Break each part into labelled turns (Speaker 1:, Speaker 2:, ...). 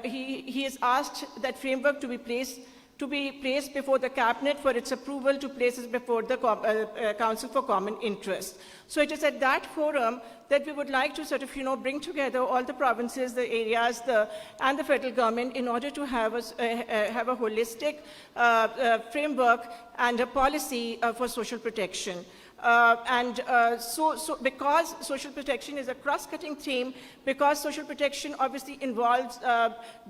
Speaker 1: he has asked that framework to be placed before the Cabinet for its approval to place it before the Council for Common Interest. So it is at that forum that we would like to sort of, bring together all the provinces, the areas, and the federal government in order to have a holistic framework and a policy for social protection. So because social protection is a cross-cutting theme, because social protection obviously involves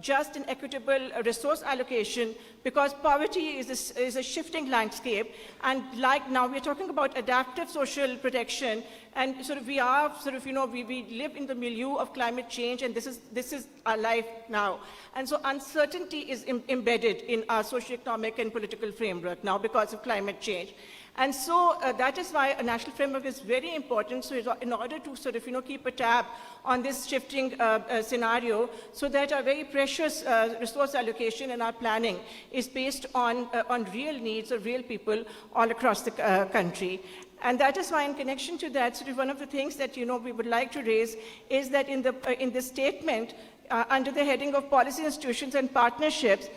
Speaker 1: just and equitable resource allocation, because poverty is a shifting landscape, and like now we're talking about adaptive social protection, and we live in the milieu of climate change, and this is our life now. And so uncertainty is embedded in our socioeconomic and political framework now because of climate change. And so that is why a national framework is very important. So in order to keep a tab on this shifting scenario, so that our very precious resource allocation and our planning is based on real needs of real people all across the country. And that is why, in connection to that, one of the things that we would like to raise is that in the statement, under the heading of policy institutions and partnerships,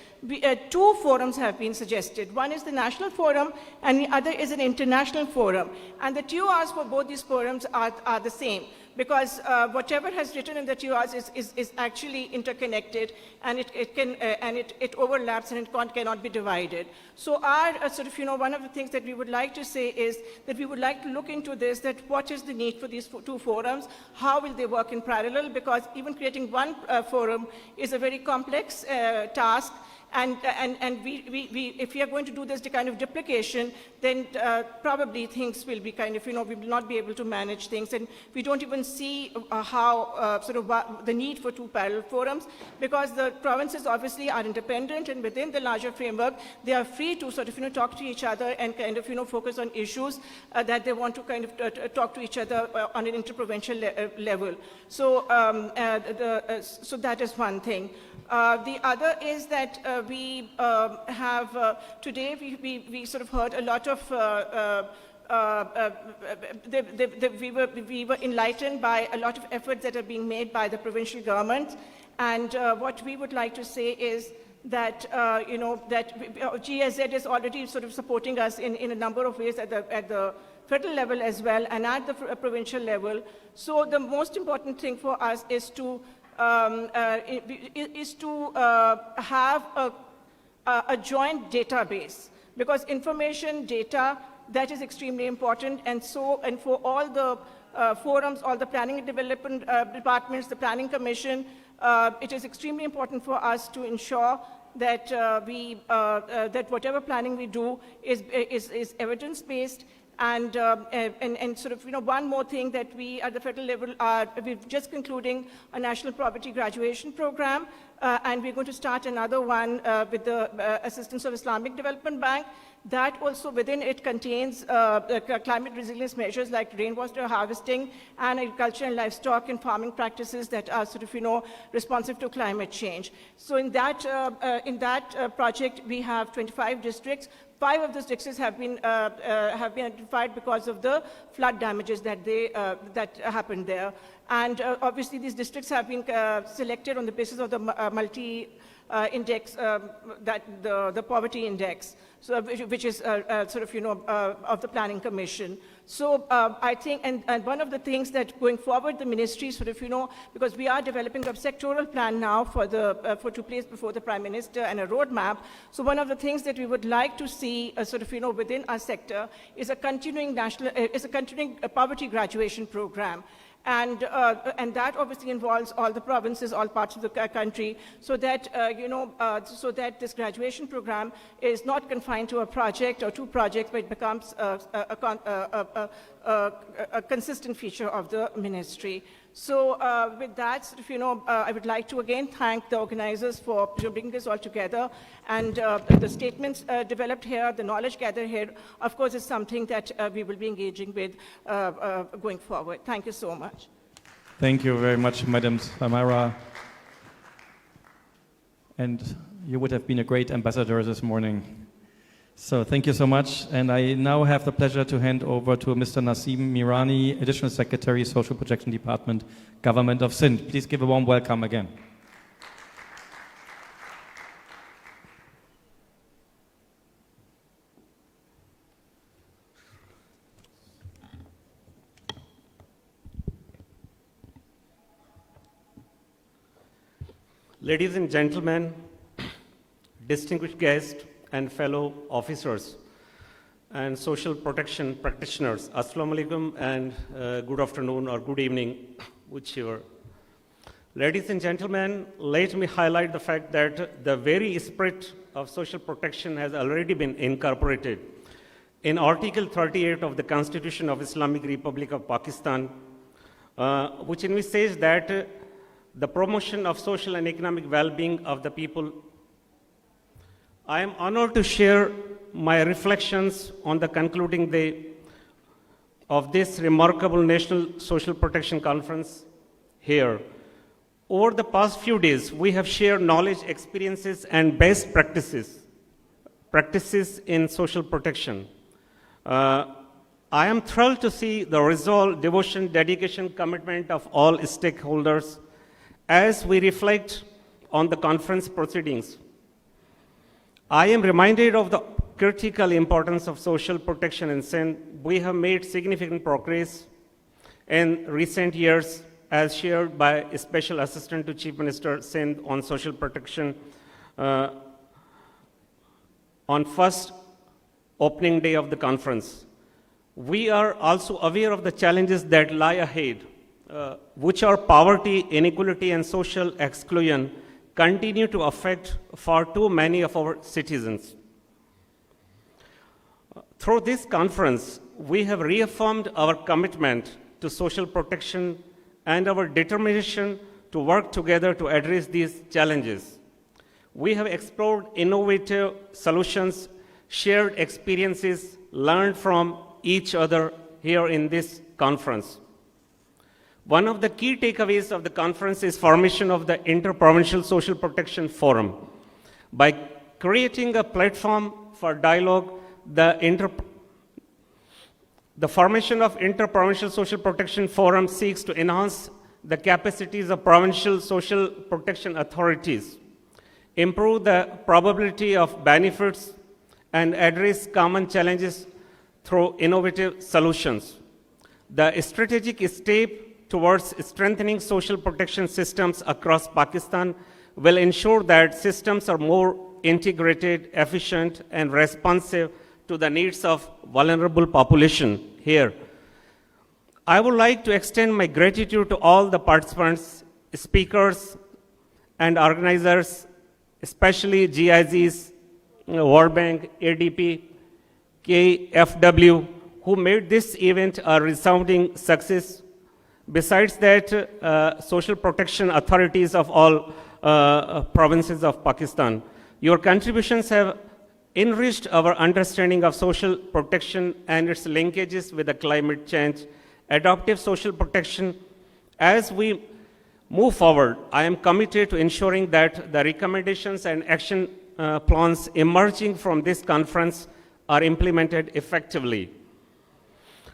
Speaker 1: two forums have been suggested. One is the national forum, and the other is an international forum. And the TORs for both these forums are the same, because whatever has written in the TORs is actually interconnected, and it overlaps, and it cannot be divided. So our one of the things that we would like to say is that we would like to look into this, that what is the need for these two forums, how will they work in parallel, because even creating one forum is a very complex task. And if we are going to do this kind of duplication, then probably things will be we will not be able to manage things, and we don't even see how the need for two parallel forums, because the provinces obviously are independent, and within the larger framework, they are free to talk to each other and focus on issues that they want to talk to each other on an interprovincial level. So so that is one thing. The other is that we have today we heard a lot of we were enlightened by a lot of efforts that are being made by the provincial government, and what we would like to say is that that GIZ is already supporting us in a number of ways at the federal level as well, and at the provincial level. So the most important thing for us is to have a joint database, because information, data, that is extremely important. And for all the forums, all the planning and development departments, the planning commission, it is extremely important for us to ensure that that whatever planning we do is evidence-based. And one more thing, that we at the federal level we're just concluding a national poverty graduation program, and we're going to start another one with the assistance of Islamic Development Bank. That also within it contains climate resilience measures like rainwater harvesting and agriculture and livestock and farming practices that are responsive to climate change. So in that project, we have 25 districts. 5 of those districts have been identified because of the flood damages that happened there. And obviously, these districts have been selected on the basis of the multi-index, the poverty index, so which is of the Planning Commission. So I think, and one of the things that going forward, the ministry because we are developing a sectoral plan now to place before the Prime Minister and a roadmap. So one of the things that we would like to see within our sector is a continuing poverty graduation program. And that obviously involves all the provinces, all parts of the country, so that so that this graduation program is not confined to a project or 2 projects, but it becomes a consistent feature of the ministry. So with that, I would like to again thank the organizers for bringing this all together, and the statements developed here, the knowledge gathered here, of course, is something that we will be engaging with going forward. Thank you so much.
Speaker 2: Thank you very much, Madam Samara. And you would have been a great ambassador this morning. So thank you so much. And I now have the pleasure to hand over to Mr. Naseem Mirani, Additional Secretary, Social Protection Department, Government of Sindh. Please give a warm welcome again.
Speaker 3: Ladies and gentlemen, distinguished guests and fellow officers and social protection practitioners, Assalamu alaikum and good afternoon or good evening, whichever. Ladies and gentlemen, let me highlight the fact that the very spirit of social protection has already been incorporated in Article 38 of the Constitution of Islamic Republic of Pakistan, which in which says that the promotion of social and economic well-being of the people. I am honored to share my reflections on the concluding day of this remarkable National Social Protection Conference here. Over the past few days, we have shared knowledge, experiences, and best practices in social protection. I am thrilled to see the resolve, devotion, dedication, commitment of all stakeholders as we reflect on the conference proceedings. I am reminded of the critical importance of social protection in Sindh. We have made significant progress in recent years, as shared by Special Assistant to Chief Minister Sindh on social protection on first opening day of the conference. We are also aware of the challenges that lie ahead, which are poverty, inequality, and social exclusion continue to affect far too many of our citizens. Through this conference, we have reaffirmed our commitment to social protection and our determination to work together to address these challenges. We have explored innovative solutions, shared experiences, learned from each other here in this conference. One of the key takeaways of the conference is formation of the Interprovincial Social Protection Forum. By creating a platform for dialogue, the formation of Interprovincial Social Protection Forum seeks to enhance the capacities of provincial social protection authorities, improve the probability of benefits, and address common challenges through innovative solutions. The strategic step towards strengthening social protection systems across Pakistan will ensure that systems are more integrated, efficient, and responsive to the needs of vulnerable population here. I would like to extend my gratitude to all the participants, speakers, and organizers, especially GIZs, World Bank, ADP, KFW, who made this event a resounding success. Besides that, social protection authorities of all provinces of Pakistan. Your contributions have enriched our understanding of social protection and its linkages with the climate change, adaptive social protection. As we move forward, I am committed to ensuring that the recommendations and action plans emerging from this conference are implemented effectively.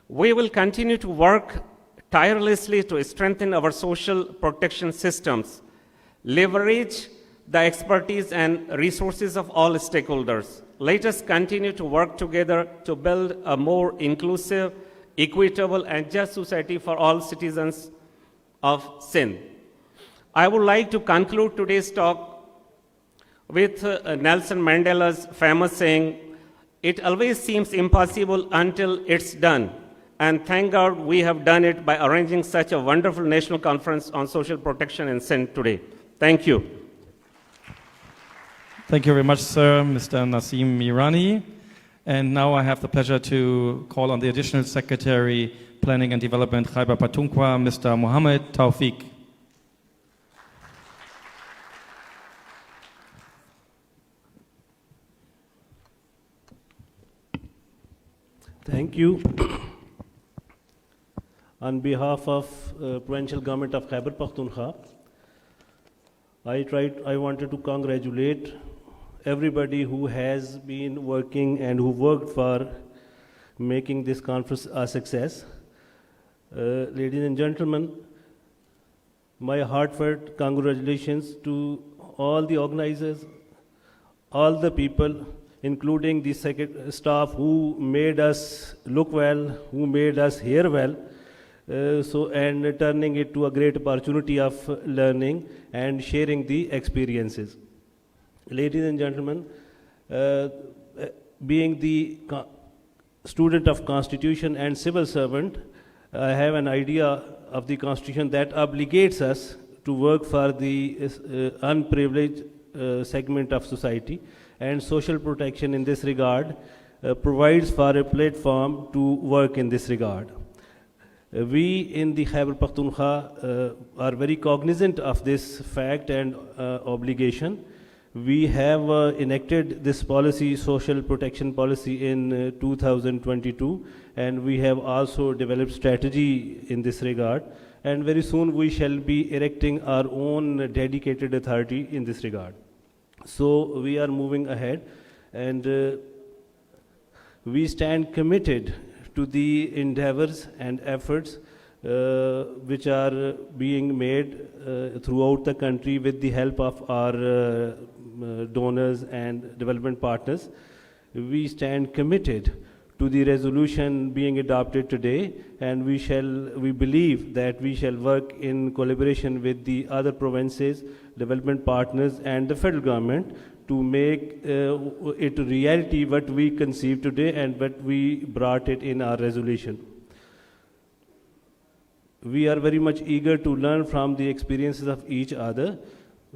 Speaker 3: We will continue to work tirelessly to strengthen our social protection systems, leverage the expertise and resources of all stakeholders. Let us continue to work together to build a more inclusive, equitable, and just society for all citizens of Sindh. I would like to conclude today's talk with Nelson Mandela's famous saying, "It always seems impossible until it's done." And thank God we have done it by arranging such a wonderful national conference on social protection in Sindh today. Thank you.
Speaker 2: Thank you very much, sir, Mr. Naseem Mirani. And now I have the pleasure to call on the Additional Secretary, Planning and Development, Khyber Pakhtunkhwa, Mr. Mohammed Tawfiq.
Speaker 4: Thank you. On behalf of Provincial Government of Khyber Pakhtunkhwa, I wanted to congratulate everybody who has been working and who worked for making this conference a success. Ladies and gentlemen, my heartfelt congratulations to all the organizers, all the people, including the staff who made us look well, who made us hear well. and turning it to a great opportunity of learning and sharing the experiences. Ladies and gentlemen, being the student of Constitution and civil servant, I have an idea of the Constitution that obligates us to work for the unprivileged segment of society, and social protection in this regard provides for a platform to work in this regard. We in the Khyber Pakhtunkhwa are very cognizant of this fact and obligation. We have enacted this policy, social protection policy, in 2022, and we have also developed strategy in this regard, and very soon we shall be erecting our own dedicated authority in this regard. So we are moving ahead, and we stand committed to the endeavors and efforts which are being made throughout the country with the help of our donors and development partners. We stand committed to the resolution being adopted today, and we believe that we shall work in collaboration with the other provinces, development partners, and the federal government to make it a reality what we conceived today and what we brought it in our resolution. We are very much eager to learn from the experiences of each other,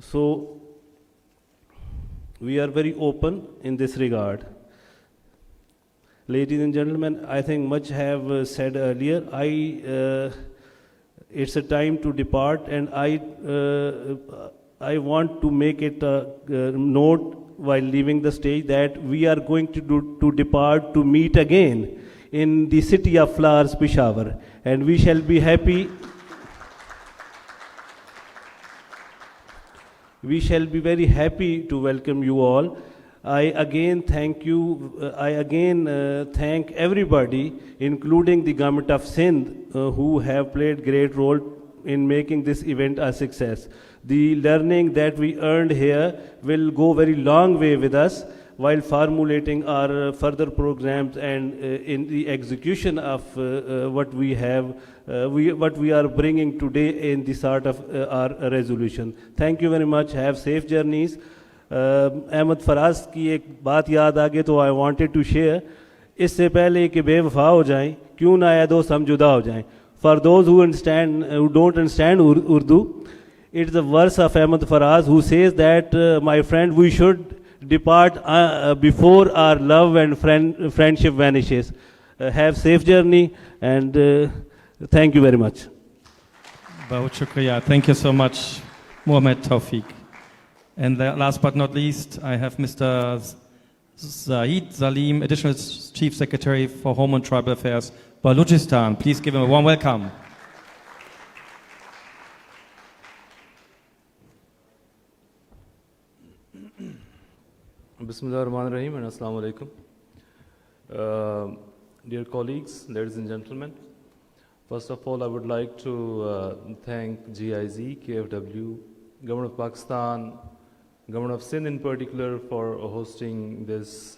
Speaker 4: so we are very open in this regard. Ladies and gentlemen, I think much have said earlier. It's a time to depart, and I want to make it a note while leaving the stage that we are going to depart to meet again in the city of flowers, Peshawar, and we shall be happy. We shall be very happy to welcome you all. I again thank you. I again thank everybody, including the government of Sindh, who have played great role in making this event a success. The learning that we earned here will go very long way with us while formulating our further programs and in the execution of what we have, what we are bringing today in the sort of our resolution. Thank you very much. Have safe journeys. Ahmad Faraz की एक बात याद आ गई तो I wanted to share. इससे पहले कि बेवफा हो जाएं, क्यों ना आया दोस्त हम जुदा हो जाएं. For those who don't understand Urdu, it is a verse of Ahmad Faraz who says that my friend we should depart before our love and friendship vanishes. Have safe journey, and thank you very much.
Speaker 2: Bahut shukriya. Thank you so much, Mohammed Tawfiq. And last but not least, I have Mr. Zaid Salim, Additional Chief Secretary for Home and Tribal Affairs, Balochistan. Please give him a warm welcome.
Speaker 5: Bismillahirrahmanirrahim and Assalamu alaikum. Dear colleagues, ladies and gentlemen, first of all I would like to thank GIZ, KFW, Government of Pakistan, Government of Sindh in particular for hosting this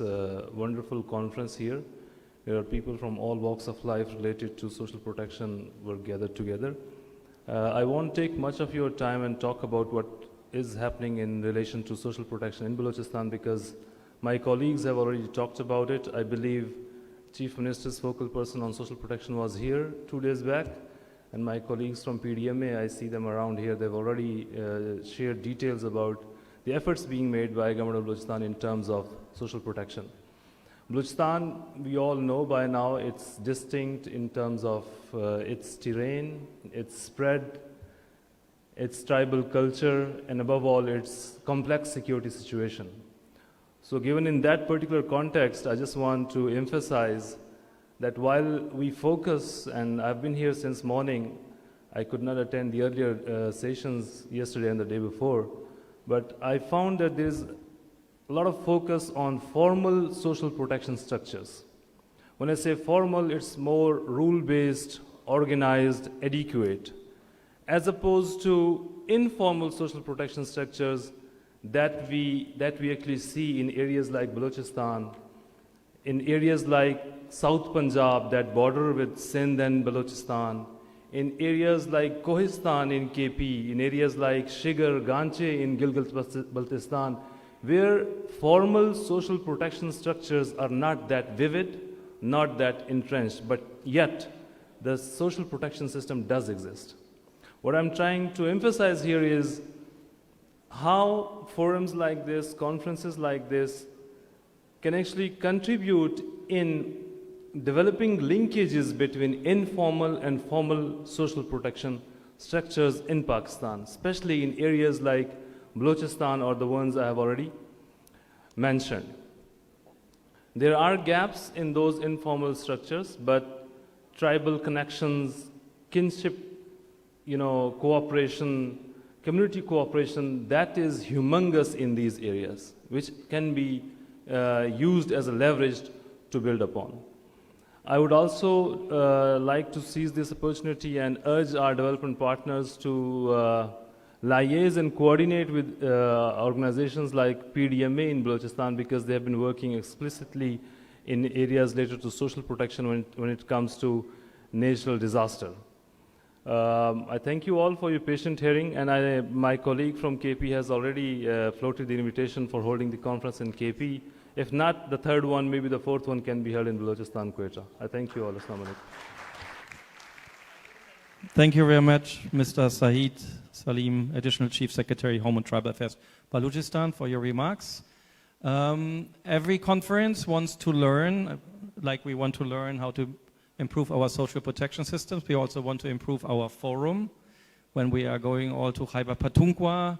Speaker 5: wonderful conference here. There are people from all walks of life related to social protection were gathered together. I won't take much of your time and talk about what is happening in relation to social protection in Balochistan because my colleagues have already talked about it. I believe Chief Minister's focal person on social protection was here 2 days back, and my colleagues from PDMA, I see them around here, they've already shared details about the efforts being made by Government of Balochistan in terms of social protection. Balochistan, we all know by now, it's distinct in terms of its terrain, its spread, its tribal culture, and above all, its complex security situation. So given in that particular context, I just want to emphasize that while we focus, and I've been here since morning, I could not attend the earlier sessions yesterday and the day before, but I found that there's a lot of focus on formal social protection structures. When I say formal, it's more rule-based, organized, adequate, as opposed to informal social protection structures that we actually see in areas like Balochistan, in areas like South Punjab that border with Sindh and Balochistan, in areas like Kohistan in KP, in areas like Shigar, Ganche in Gilgit-Baltistan, where formal social protection structures are not that vivid, not that entrenched, but yet the social protection system does exist. What I'm trying to emphasize here is how forums like this, conferences like this, can actually contribute in developing linkages between informal and formal social protection structures in Pakistan, especially in areas like Balochistan or the ones I have already mentioned. There are gaps in those informal structures, but tribal connections, kinship, cooperation, community cooperation, that is humongous in these areas, which can be used as a leverage to build upon. I would also like to seize this opportunity and urge our development partners to liaise and coordinate with organizations like PDMA in Balochistan, because they have been working explicitly in areas related to social protection when it comes to natural disaster. I thank you all for your patient hearing, and my colleague from KP has already floated the invitation for holding the conference in KP. If not, the third one, maybe the fourth one can be held in Balochistan, Quetta. I thank you all. Assalamu alaikum.
Speaker 2: Thank you very much, Mr. 𝐭𝐡𝐞 🐐 𝐧𝐝, Additional Chief Secretary, Home and Tribal Affairs, Balochistan, for your remarks. Every conference wants to learn, like we want to learn how to improve our social protection systems. We also want to improve our forum. When we are going all to Khyber Pakhtunkhwa,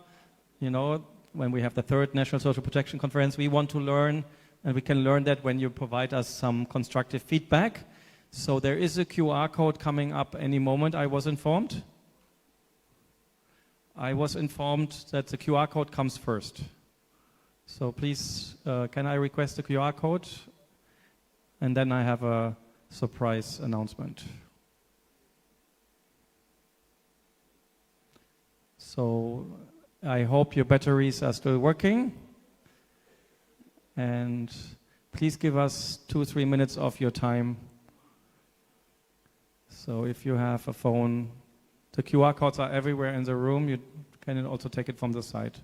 Speaker 2: when we have the third National Social Protection Conference, we want to learn, and we can learn that when you provide us some constructive feedback. So there is a QR code coming up any moment, I was informed. I was informed that the QR code comes first. So please, can I request the QR code? And then I have a surprise announcement. So I hope your batteries are still working. And please give us 2-3 minutes of your time. So if you have a phone, the QR codes are everywhere in the room. You can also take it from the side.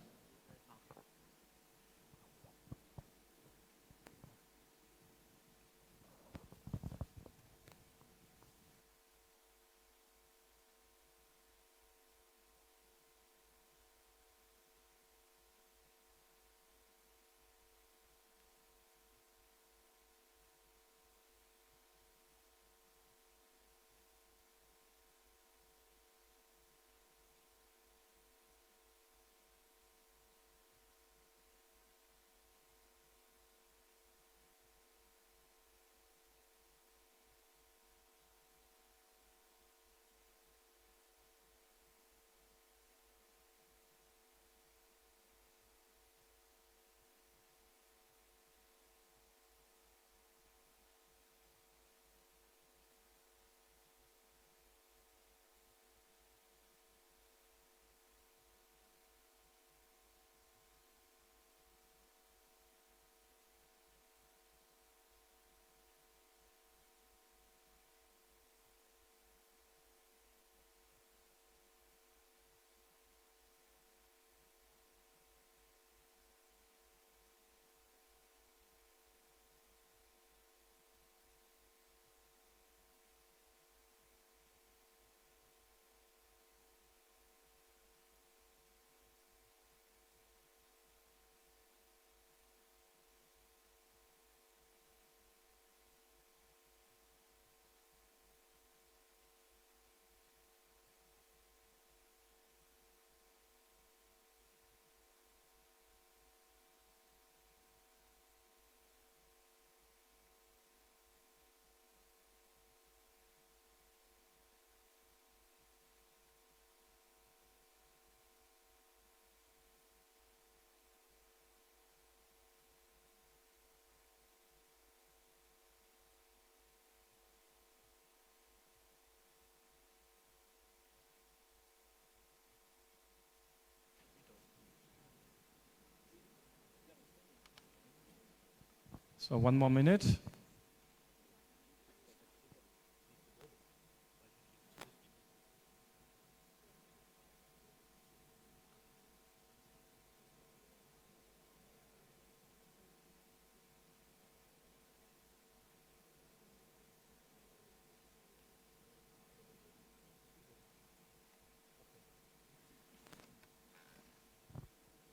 Speaker 2: So 1 more minute.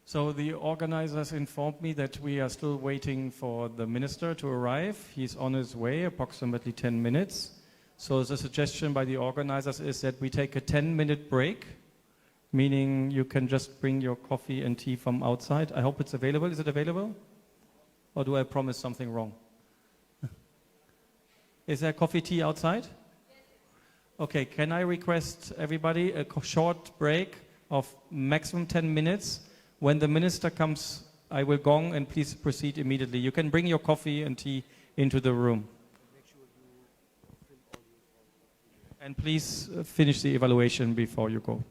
Speaker 2: So the organizers informed me that we are still waiting for the minister to arrive. He's on his way, approximately 10 minutes. So the suggestion by the organizers is that we take a 10-minute break, meaning you can just bring your coffee and tea from outside. I hope it's available. Is it available? Or do I promise something wrong? Is there coffee, tea outside? Okay, can I request everybody a short break of maximum 10 minutes? When the minister comes, I will gong and please proceed immediately. You can bring your coffee and tea into the room. And please finish the evaluation before you go.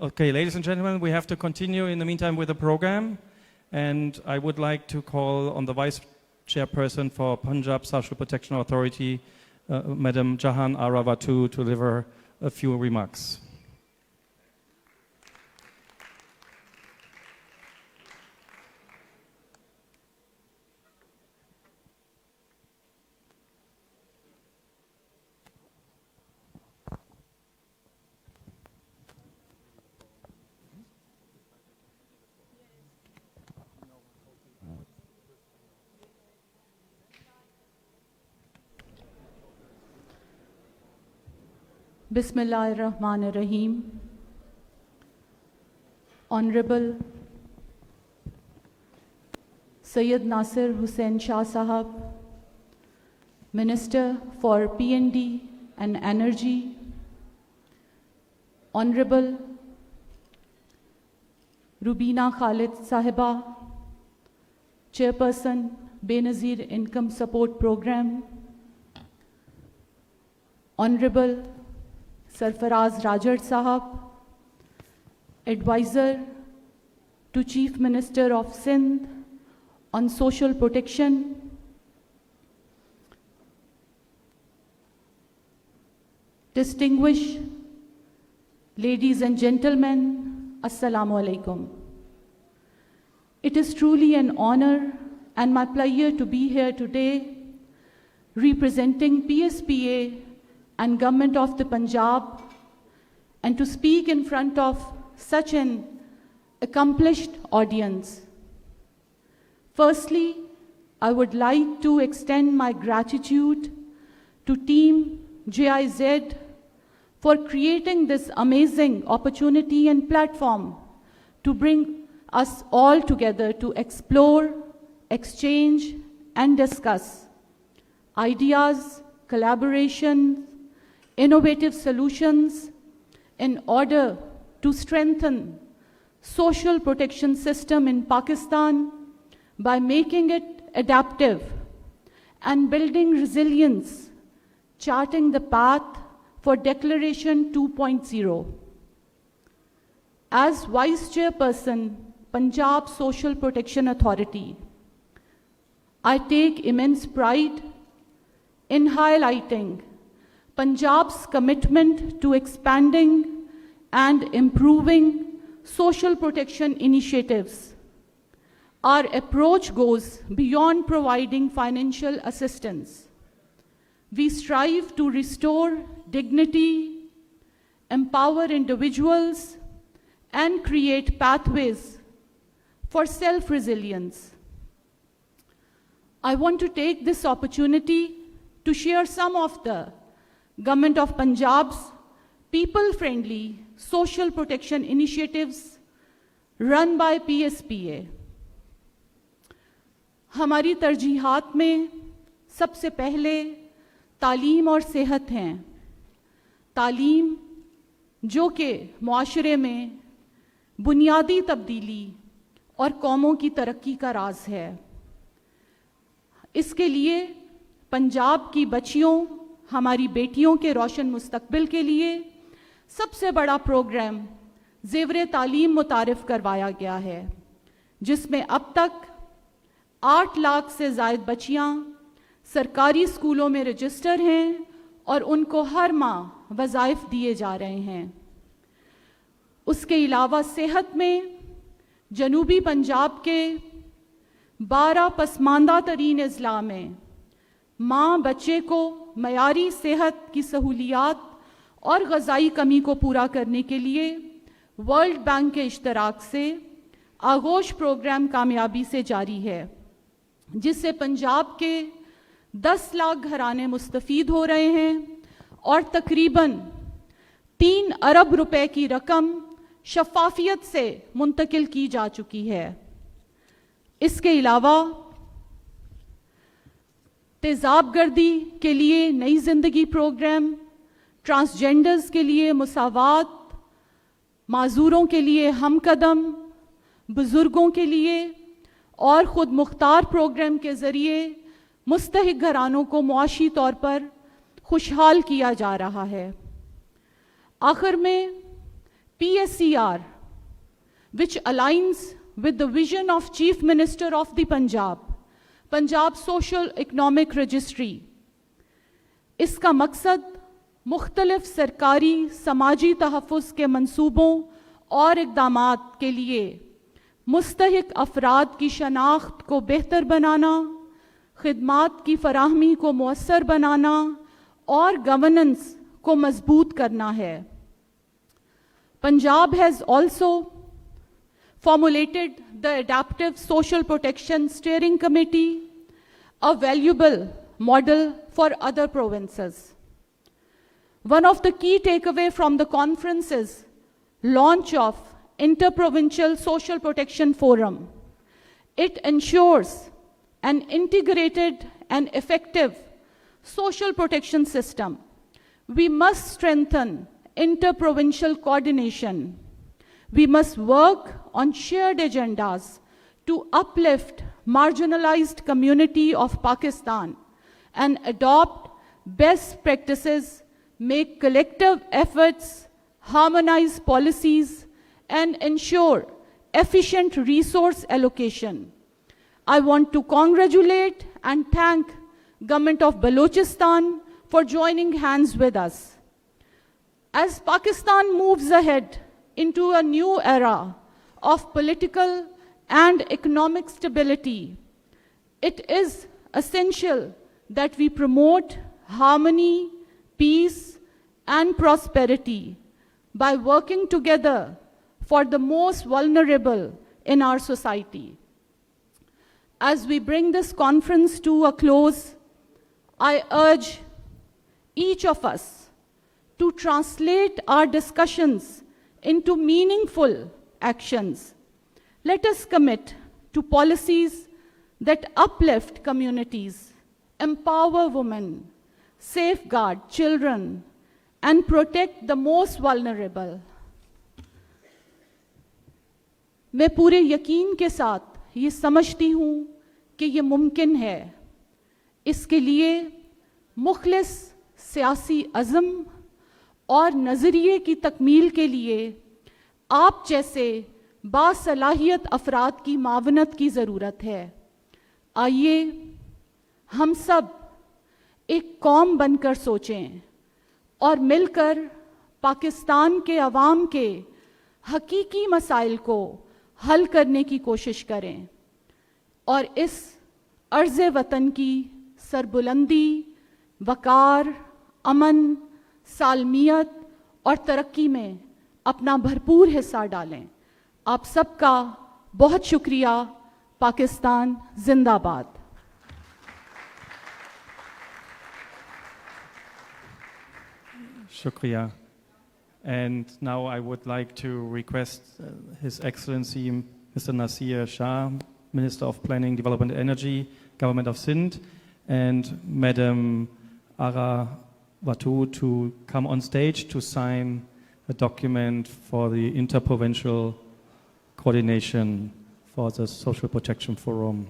Speaker 2: Okay, ladies and gentlemen, we have to continue in the meantime with the program. And I would like to call on the Vice Chairperson for Punjab Social Protection Authority, Madam Jahan Arawa, to deliver a few remarks.
Speaker 6: Bismillahir-Rahmanir-Rahim. Honorable Sayyid Nasir Hussain Shah Sahab, Minister for P&D and Energy, Honorable Rubina Khalid Sahiba, Chairperson Benazir Income Support Program, Honorable Sarfaraz Rajat Sahab, Advisor to Chief Minister of Sindh on Social Protection, distinguished ladies and gentlemen, Assalamu alaikum. It is truly an honor and my pleasure to be here today representing PSPA and Government of the Punjab, and to speak in front of such an accomplished audience. Firstly, I would like to extend my gratitude to Team GIZ for creating this amazing opportunity and platform to bring us all together to explore, exchange, and discuss ideas, collaboration, innovative solutions in order to strengthen social protection system in Pakistan by making it adaptive and building resilience, charting the path for Declaration 2.0. As Vice Chairperson, Punjab Social Protection Authority, I take immense pride in highlighting Punjab's commitment to expanding and improving social protection initiatives. Our approach goes beyond providing financial assistance. We strive to restore dignity, empower individuals, and create pathways for self-resilience. I want to take this opportunity to share some of the Government of Punjab's people-friendly social protection initiatives run by PSPA. हमारी तरजीहात में सबसे पहले तालीम और सेहत हैं। तालीम जो कि मुआशरे में बुनियादी तब्दीली और कौमों की तरक्की का राज है। इसके लिए पंजाब की बच्चियों, हमारी बेटियों के रोशन मुस्तकबिल के लिए सबसे बड़ा प्रोग्राम ज़ेवर तालीम मुतारिफ करवाया गया है, जिसमें अब तक 8 लाख से ज़ायद बच्चियाँ सरकारी स्कूलों में रजिस्टर हैं और उनको हर माह वज़ाइफ दिए जा रहे हैं। उसके अलावा सेहत में जनूबी पंजाब के 12 पसमानदा तरीन अज़ला में माँ बच्चे को मयारी सेहत की सहूलियात और ग़ज़ाई कमी को पूरा करने के लिए वर्ल्ड बैंक के इश्तराक से आगोश प्रोग्राम कामयाबी से जारी है, जिससे पंजाब के 10 लाख घराने मुस्तफ़ीद हो रहे हैं और तकरीबन 3 अरब रुपए की रकम शफाफियत से मुंतकिल की जा चुकी है। इसके अलावा तेज़ाबगर्दी के लिए नई ज़िंदगी प्रोग्राम, ट्रांसजेंडर्स के लिए मुसावात, माजूरों के लिए हम कदम, बुज़ुर्गों के लिए और ख़ुद मुख्तार प्रोग्राम के ज़रिए मुस्तहिक घरानों को मुआशी तौर पर खुशहाल किया जा रहा है। आखिर में PSCR, which aligns with the vision of Chief Minister of the Punjab Social Economic Registry, इसका मकसद मुख्तलिफ सरकारी समाजी तहफ़्फ़ुज़ के मंसूबों और इक़दामात के लिए मुस्तहिक अफराद की शनाख्त को बेहतर बनाना, खिदमात की फराहमी को मुअस्सर बनाना और गवर्नेंस को मजबूत करना है। Punjab has also formulated the Adaptive Social Protection Steering Committee, a valuable model for other provinces. One of the key takeaways from the conference is launch of Interprovincial Social Protection Forum. It ensures an integrated and effective social protection system. We must strengthen interprovincial coordination. We must work on shared agendas to uplift marginalized community of Pakistan and adopt best practices, make collective efforts, harmonize policies, and ensure efficient resource allocation. I want to congratulate and thank Government of Balochistan for joining hands with us. As Pakistan moves ahead into a new era of political and economic stability, it is essential that we promote harmony, peace, and prosperity by working together for the most vulnerable in our society. As we bring this conference to a close, I urge each of us to translate our discussions into meaningful actions. Let us commit to policies that uplift communities, empower women, safeguard children, and protect the most vulnerable. मैं पूरे यकीन के साथ ये समझती हूँ कि ये मुमकिन है। इसके लिए मुखलिस सियासी अज़्म और नज़रिए की तकमील के लिए आप जैसे बासलाहियत अफराद की मावनत की ज़रूरत है। आइए हम सब एक कौम बनकर सोचें और मिलकर पाकिस्तान के अवाम के हकीकी मसाइल को हल करने की कोशिश करें और इस अर्ज़ वतन की सरबुलंदी, वकार, अमन, सालमियत और तरक्की में अपना भरपूर हिस्सा डालें। आप सबका बहुत शुक्रिया। पाकिस्तान जिंदाबाद।
Speaker 2: Shukriya. And now I would like to request His Excellency Mr. Nasir Shah, Minister of Planning, Development and Energy, Government of Sindh, and Madam Ara Watu to come on stage to sign a document for the interprovincial coordination for the Social Protection Forum.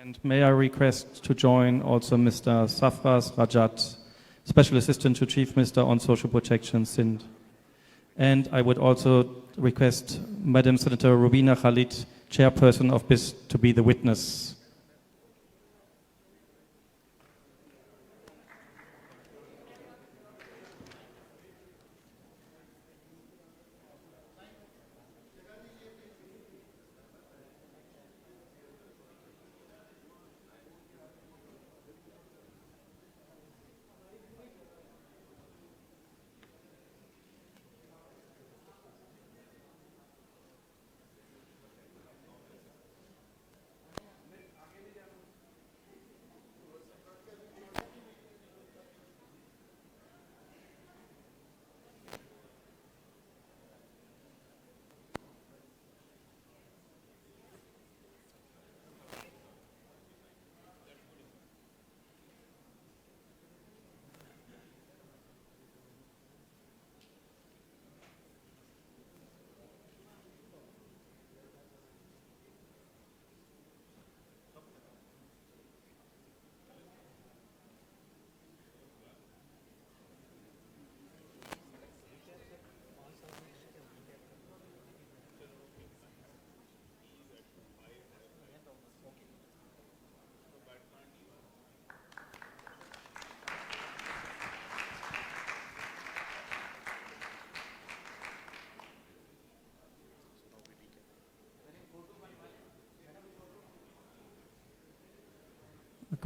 Speaker 2: And may I request to join also Mr. Safras Rajat, Special Assistant to Chief Minister on Social Protection, Sindh. And I would also request Madam Senator Rubina Khalid, Chairperson of BIS, to be the witness.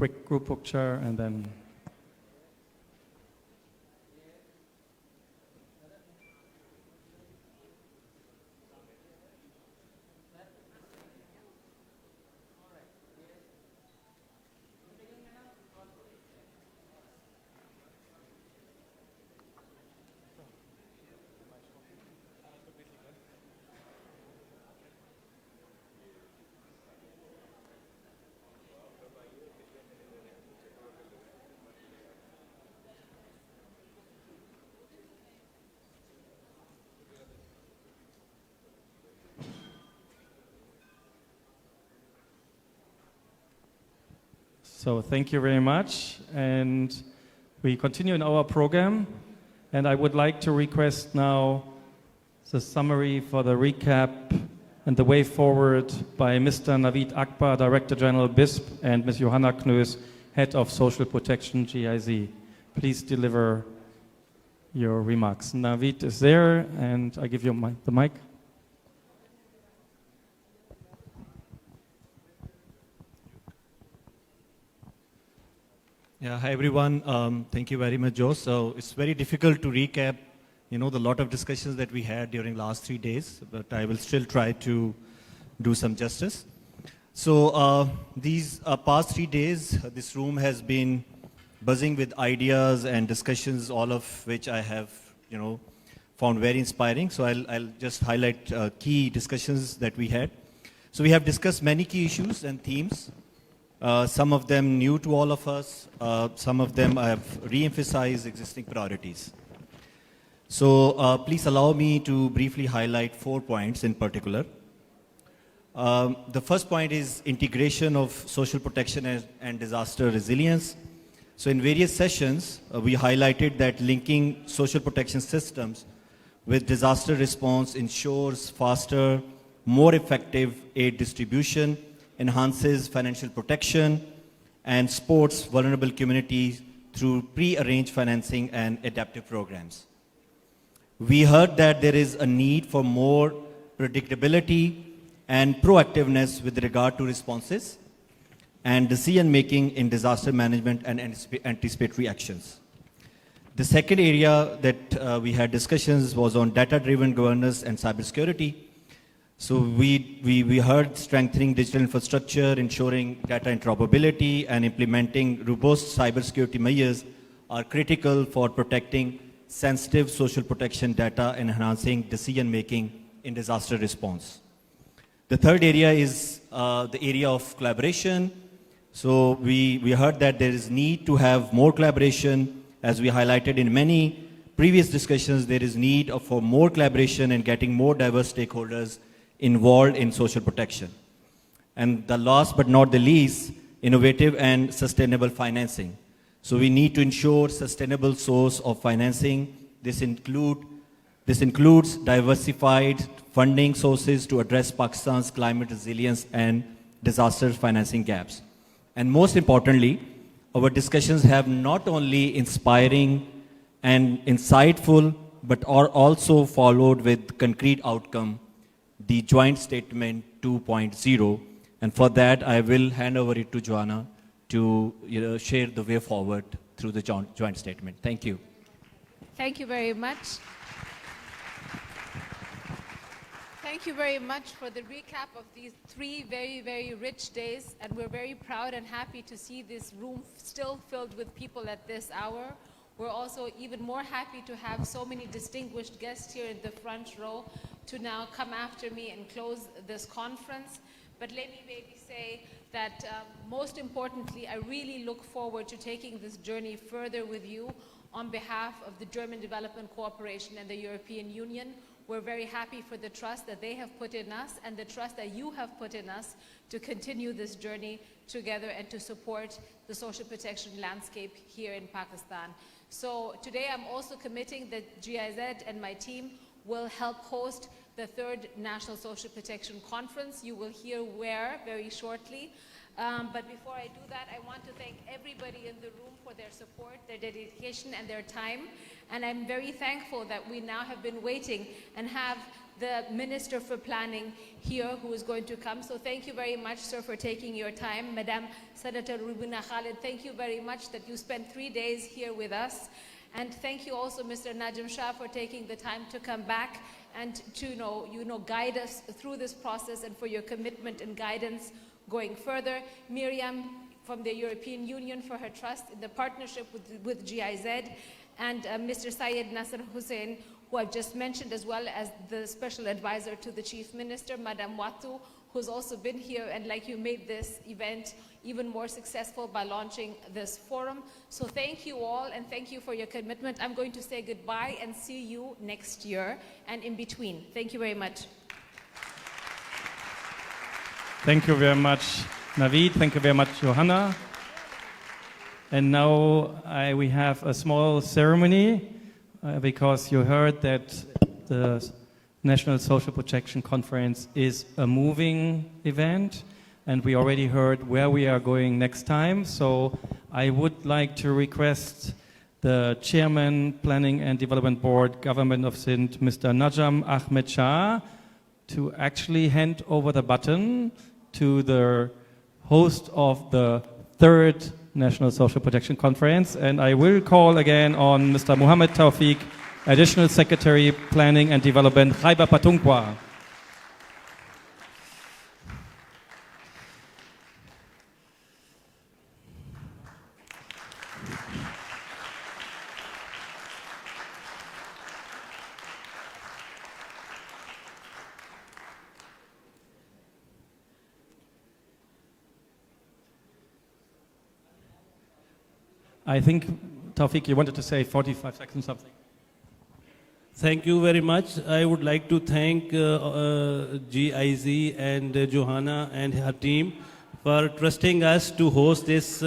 Speaker 2: quick group picture and then. So thank you very much, and we continue in our program, and I would like to request now the summary for the recap and the way forward by Mr. Naveed Akbar, Director General BISP, and Ms. Johanna Knös, Head of Social Protection GIZ. Please deliver your remarks. Naveed is there, and I give you the mic.
Speaker 7: Yeah, hi everyone. Thank you very much, Joe. So it's very difficult to recap, the lot of discussions that we had during last 3 days, but I will still try to do some justice. So these past 3 days, this room has been buzzing with ideas and discussions, all of which I have, found very inspiring. So I'll just highlight key discussions that we had. So we have discussed many key issues and themes. Some of them new to all of us. Some of them I have re-emphasized existing priorities. So please allow me to briefly highlight 4 points in particular. The first point is integration of social protection and disaster resilience. So in various sessions, we highlighted that linking social protection systems with disaster response ensures faster, more effective aid distribution, enhances financial protection, and supports vulnerable communities through pre-arranged financing and adaptive programs. We heard that there is a need for more predictability and proactiveness with regard to responses and decision-making in disaster management and anticipatory actions. The second area that we had discussions was on data-driven governance and cybersecurity. So we heard strengthening digital infrastructure, ensuring data interoperability, and implementing robust cybersecurity measures are critical for protecting sensitive social protection data and enhancing decision-making in disaster response. The third area is the area of collaboration. So we heard that there is need to have more collaboration. As we highlighted in many previous discussions, there is need for more collaboration and getting more diverse stakeholders involved in social protection. And the last but not the least, innovative and sustainable financing. So we need to ensure sustainable source of financing. This includes diversified funding sources to address Pakistan's climate resilience and disaster financing gaps. And most importantly, our discussions have not only inspiring and insightful, but are also followed with concrete outcome, the Joint Statement 2.0, and for that I will hand over it to Joanna to share the way forward through the joint statement. Thank you.
Speaker 8: Thank you very much. Thank you very much for the recap of these 3 very, very rich days, and we're very proud and happy to see this room still filled with people at this hour. We're also even more happy to have so many distinguished guests here in the front row to now come after me and close this conference. But let me maybe say that most importantly, I really look forward to taking this journey further with you on behalf of the German Development Cooperation and the European Union. We're very happy for the trust that they have put in us and the trust that you have put in us to continue this journey together and to support the social protection landscape here in Pakistan. So today I'm also committing that GIZ and my team will help host the 3rd National Social Protection Conference. You will hear where very shortly. But before I do that, I want to thank everybody in the room for their support, their dedication, and their time. And I'm very thankful that we now have been waiting and have the Minister for Planning here who is going to come. So thank you very much, sir, for taking your time. Madam Senator Rubina Khalid, thank you very much that you spent 3 days here with us. And thank you also, Mr. Najm Shah, for taking the time to come back and to guide us through this process, and for your commitment and guidance going further. Miriam from the European Union for her trust in the partnership with GIZ, and Mr. Syed Nasser Hussain, who I've just mentioned, as well as the Special Advisor to the Chief Minister, Madam Watu, who's also been here and like you made this event even more successful by launching this forum. So thank you all, and thank you for your commitment. I'm going to say goodbye and see you next year and in between. Thank you very much.
Speaker 2: Thank you very much, Naveed. Thank you very much, Johanna. And now we have a small ceremony because you heard that the National Social Protection Conference is a moving event, and we already heard where we are going next time. So I would like to request the Chairman, Planning and Development Board, Government of Sindh, Mr. Najm Ahmed Shah, to actually hand over the baton to the host of the 3rd National Social Protection Conference. And I will call again on Mr. Mohammed Tawfiq, Additional Secretary, Planning and Development, 𝐻𝐵 𝐻𝐵. I think, Tawfiq, you wanted to say 45 seconds something.
Speaker 4: Thank you very much. I would like to thank GIZ and Johanna and her team for trusting us to host this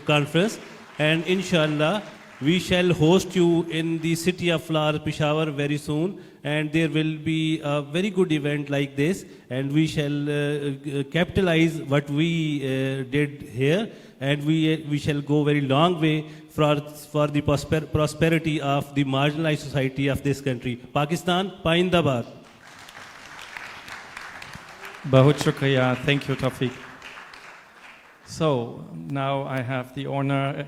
Speaker 4: conference. And inshallah, we shall host you in the city of Flowers, Peshawar, very soon. And there will be a very good event like this. And we shall capitalize what we did here. And we shall go very long way for the prosperity of the marginalized society of this country. Pakistan, Paindabad.
Speaker 2: Bahut shukriya. Thank you, Tawfiq. So now I have the honor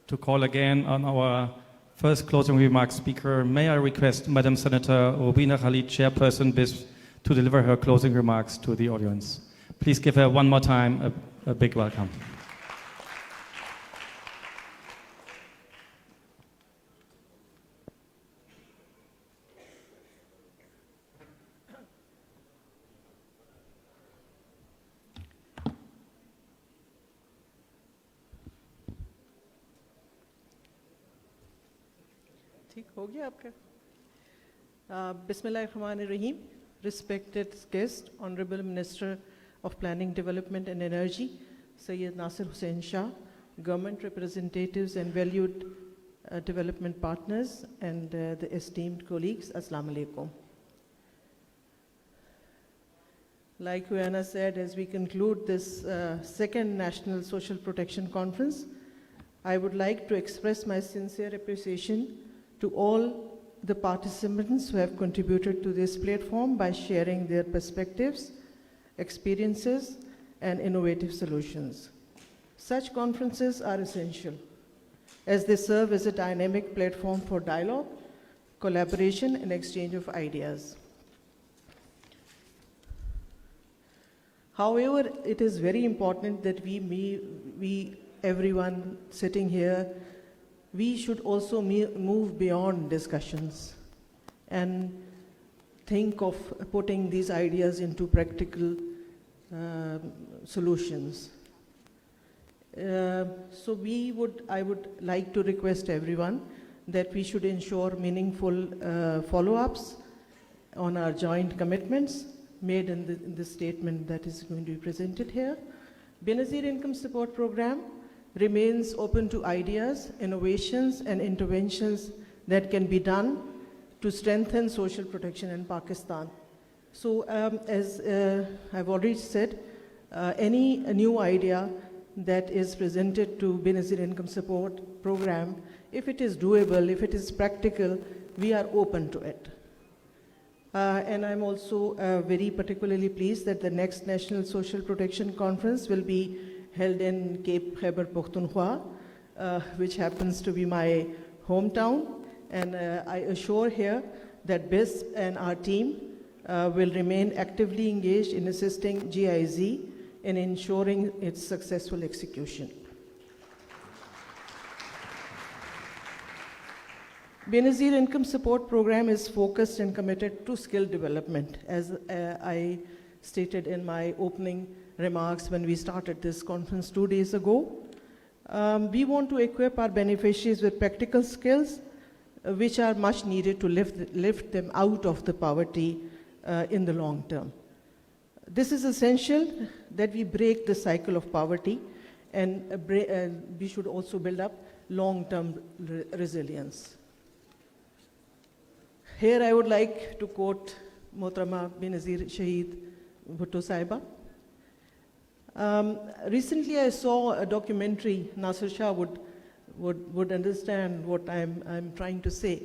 Speaker 2: to call again on our first closing remarks speaker. May I request Madam Senator Rubina Khalid, Chairperson BIS, to deliver her closing remarks to the audience. Please give her one more time a big welcome.
Speaker 9: ठीक हो गया आपका बिस्मिल्लाहिर्रहमानिर्रहीम. Respected guest, Honorable Minister of Planning, Development and Energy, Syed Nasser Hussain Shah, government representatives and valued development partners, and the esteemed colleagues, Assalamu alaikum. Like Joanna said, as we conclude this second National Social Protection Conference, I would like to express my sincere appreciation to all the participants who have contributed to this platform by sharing their perspectives, experiences, and innovative solutions. Such conferences are essential as they serve as a dynamic platform for dialogue, collaboration, and exchange of ideas. However, it is very important that everyone sitting here, we should also move beyond discussions and think of putting these ideas into practical solutions. So I would like to request everyone that we should ensure meaningful follow-ups on our joint commitments made in the statement that is going to be presented here. Benazir Income Support Program remains open to ideas, innovations, and interventions that can be done to strengthen social protection in Pakistan. So as I've already said, any new idea that is presented to Benazir Income Support Program, if it is doable, if it is practical, we are open to it. And I'm also very particularly pleased that the next National Social Protection Conference will be held in 𝐭𝐴𝐵, which happens to be my hometown. And I assure here that BIS and our team will remain actively engaged in assisting GIZ in ensuring its successful execution. Benazir Income Support Program is focused and committed to skill development, as I stated in my opening remarks when we started this conference 2 days ago. We want to equip our beneficiaries with practical skills which are much needed to lift them out of the poverty in the long term. This is essential that we break the cycle of poverty, and we should also build up long-term resilience. Here I would like to quote Mohtarama Benazir Shaheed Bhutto Sahiba. Recently I saw a documentary. Nasir Shah would understand what I'm trying to say.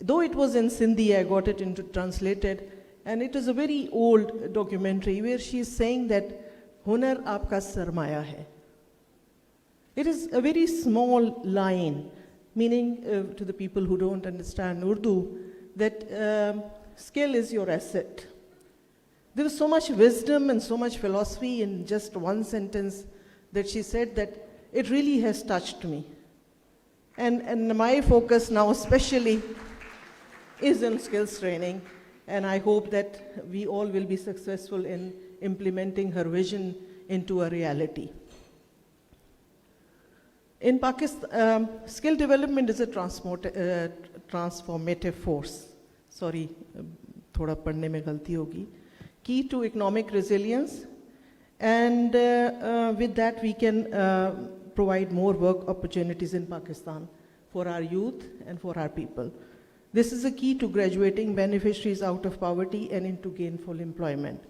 Speaker 9: Though it was in Sindhi, I got it into translated, and it is a very old documentary where she is saying that hunar aapka sarmaya hai. It is a very small line, meaning to the people who don't understand Urdu, that skill is your asset. There was so much wisdom and so much philosophy in just one sentence that she said that it really has touched me. And my focus now especially is on skills training, and I hope that we all will be successful in implementing her vision into a reality. In Pakistan, skill development is a transformative force. Sorry, thoda padhne mein galti hogi. Key to economic resilience, and with that we can provide more work opportunities in Pakistan for our youth and for our people. This is a key to graduating beneficiaries out of poverty and into gainful employment.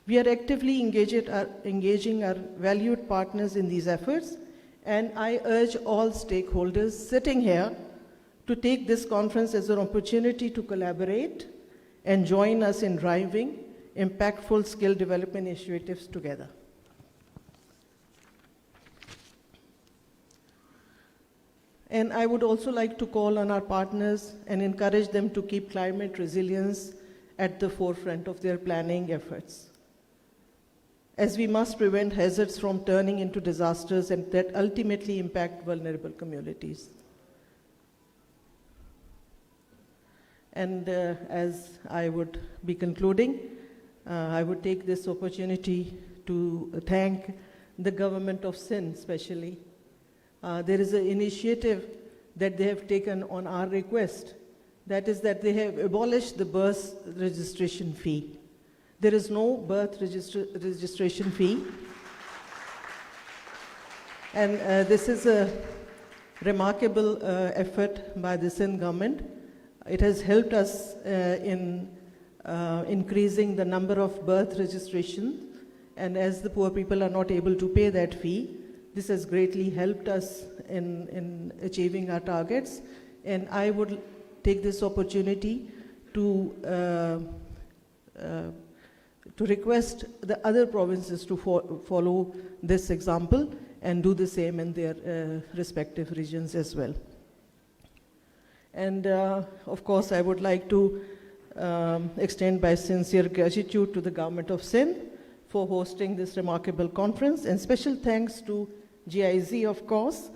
Speaker 9: We are actively engaging our valued partners in these efforts, and I urge all stakeholders sitting here to take this conference as an opportunity to collaborate and join us in driving impactful skill development initiatives together. And I would also like to call on our partners and encourage them to keep climate resilience at the forefront of their planning efforts, as we must prevent hazards from turning into disasters and that ultimately impact vulnerable communities. And as I would be concluding, I would take this opportunity to thank the government of Sindh especially. There is an initiative that they have taken on our request. That is that they have abolished the birth registration fee. There is no birth registration fee. And this is a remarkable effort by the Sindh government. It has helped us in increasing the number of birth registrations, and as the poor people are not able to pay that fee, this has greatly helped us in achieving our targets. And I would take this opportunity to request the other provinces to follow this example and do the same in their respective regions as well. And of course, I would like to extend my sincere gratitude to the government of Sindh for hosting this remarkable conference, and special thanks to GIZ, of course,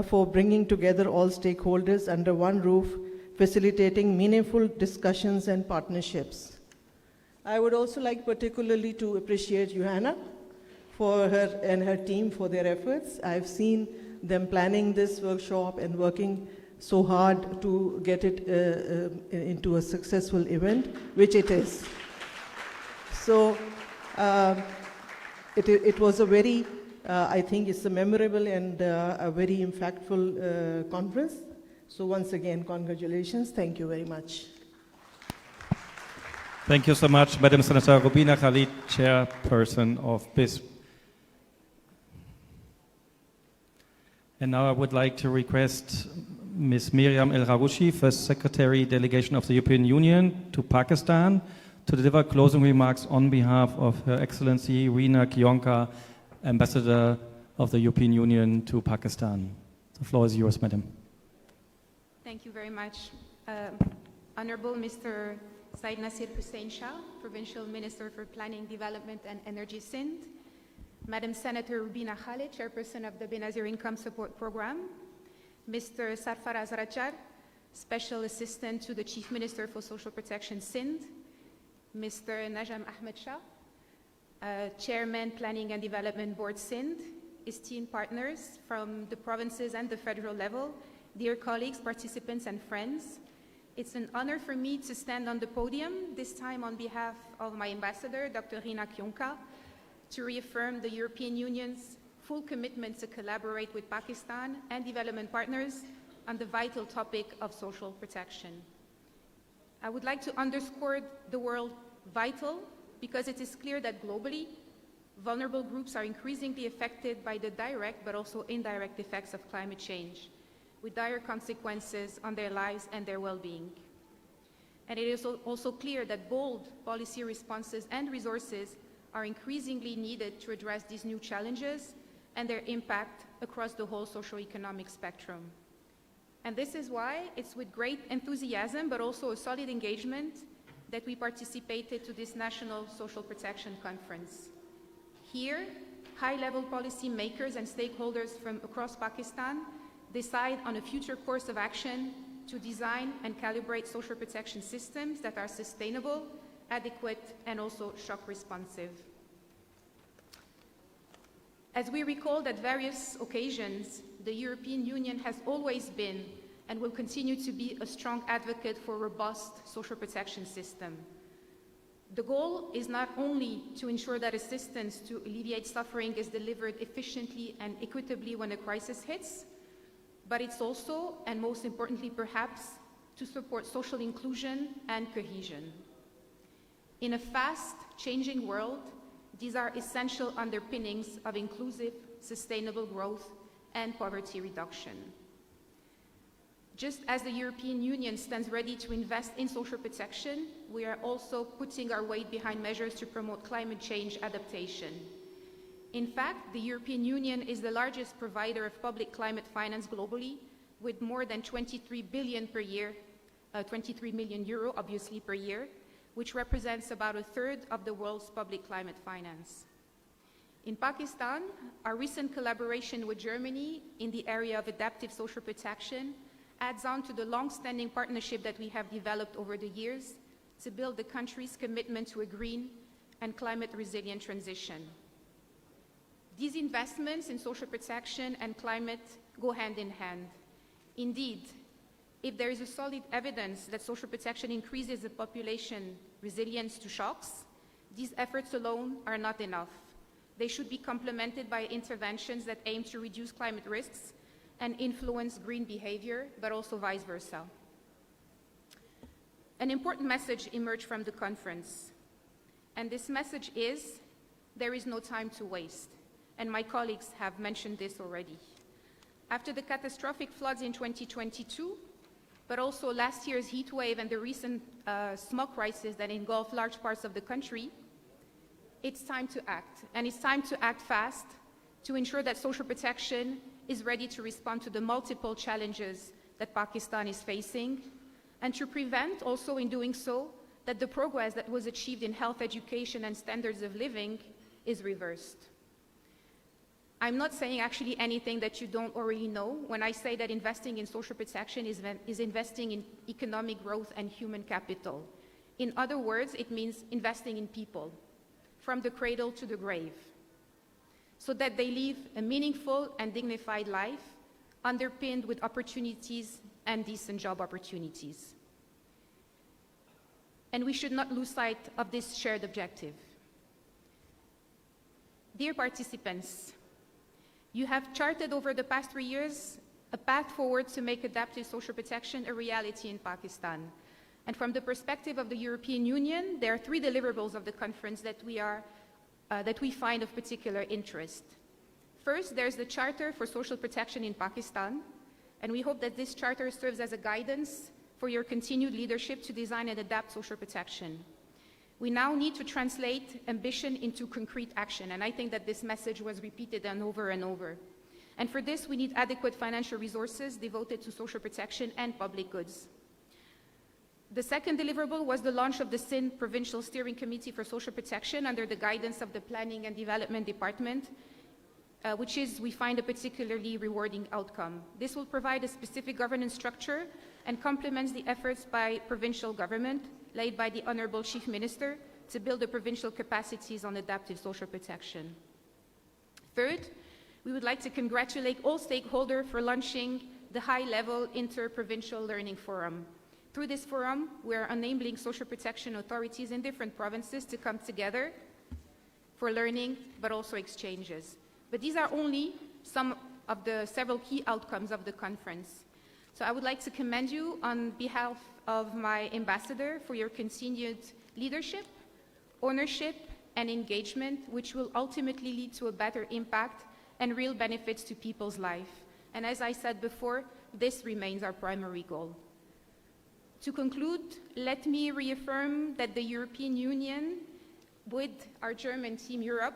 Speaker 9: for bringing together all stakeholders under one roof, facilitating meaningful discussions and partnerships. I would also like particularly to appreciate Johanna for her and her team for their efforts. I've seen them planning this workshop and working so hard to get it into a successful event, which it is. So it was a very, I think it's a memorable and a very impactful conference. So once again, congratulations. Thank you very much.
Speaker 2: Thank you so much, Madam Senator Rubina Khalid, Chairperson of BIS And now I would like to request Ms. Miriam El-Rawouchi, First Secretary Delegation of the European Union to Pakistan, to deliver closing remarks on behalf of Her Excellency Rina Kionka, Ambassador of the European Union to Pakistan. The floor is yours, Madam.
Speaker 10: Thank you very much. Honorable Mr. Syed Nasir Hussain Shah, Provincial Minister for Planning, Development and Energy Sindh, Madam Senator Rubina Khalid, Chairperson of the Benazir Income Support Program, Mr. Sarfaraz Rachar, Special Assistant to the Chief Minister for Social Protection Sindh, Mr. Najam Ahmed Shah, Chairman, Planning and Development Board Sindh, esteemed partners from the provinces and the federal level, dear colleagues, participants and friends. It's an honor for me to stand on the podium, this time on behalf of my ambassador, Dr. Rina Kionka, to reaffirm the European Union's full commitment to collaborate with Pakistan and development partners on the vital topic of social protection. I would like to underscore the word vital because it is clear that globally, vulnerable groups are increasingly affected by the direct but also indirect effects of climate change, with dire consequences on their lives and their well-being. And it is also clear that bold policy responses and resources are increasingly needed to address these new challenges and their impact across the whole socio-economic spectrum. And this is why it's with great enthusiasm, but also a solid engagement, that we participated to this National Social Protection Conference. Here, high-level policy makers and stakeholders from across Pakistan decide on a future course of action to design and calibrate social protection systems that are sustainable, adequate, and also shock responsive. As we recalled at various occasions, the European Union has always been and will continue to be a strong advocate for a robust social protection system. The goal is not only to ensure that assistance to alleviate suffering is delivered efficiently and equitably when a crisis hits, but it's also, and most importantly perhaps, to support social inclusion and cohesion. In a fast-changing world, these are essential underpinnings of inclusive, sustainable growth and poverty reduction. Just as the European Union stands ready to invest in social protection, we are also putting our weight behind measures to promote climate change adaptation. In fact, the European Union is the largest provider of public climate finance globally, with more than 23 billion per year, 23 million euro obviously per year, which represents about a third of the world's public climate finance. In Pakistan, our recent collaboration with Germany in the area of adaptive social protection adds on to the long-standing partnership that we have developed over the years to build the country's commitment to a green and climate-resilient transition. These investments in social protection and climate go hand in hand. Indeed, if there is a solid evidence that social protection increases the population resilience to shocks, these efforts alone are not enough. They should be complemented by interventions that aim to reduce climate risks and influence green behavior, but also vice versa. An important message emerged from the conference, and this message is, there is no time to waste, and my colleagues have mentioned this already. After the catastrophic floods in 2022, but also last year's heat wave and the recent smog crisis that engulfed large parts of the country, it's time to act, and it's time to act fast to ensure that social protection is ready to respond to the multiple challenges that Pakistan is facing, and to prevent also in doing so that the progress that was achieved in health education and standards of living is reversed. I'm not saying actually anything that you don't already know when I say that investing in social protection is investing in economic growth and human capital. In other words, it means investing in people, from the cradle to the grave, so that they live a meaningful and dignified life, underpinned with opportunities and decent job opportunities. And we should not lose sight of this shared objective. Dear participants, you have charted over the past 3 years a path forward to make adaptive social protection a reality in Pakistan. And from the perspective of the European Union, there are 3 deliverables of the conference that we find of particular interest. First, there's the Charter for Social Protection in Pakistan, and we hope that this charter serves as a guidance for your continued leadership to design and adapt social protection. We now need to translate ambition into concrete action, and I think that this message was repeated and over. And for this, we need adequate financial resources devoted to social protection and public goods. The second deliverable was the launch of the Sindh Provincial Steering Committee for Social Protection under the guidance of the Planning and Development Department, which is, we find, a particularly rewarding outcome. This will provide a specific governance structure and complements the efforts by provincial government, led by the Honorable Chief Minister, to build the provincial capacities on adaptive social protection. Third, we would like to congratulate all stakeholders for launching the high-level Inter-Provincial Learning Forum. Through this forum, we are enabling social protection authorities in different provinces to come together for learning, but also exchanges. But these are only some of the several key outcomes of the conference. So I would like to commend you on behalf of my ambassador for your continued leadership, ownership, and engagement, which will ultimately lead to a better impact and real benefits to people's life. And as I said before, this remains our primary goal. To conclude, let me reaffirm that the European Union, with our German Team Europe,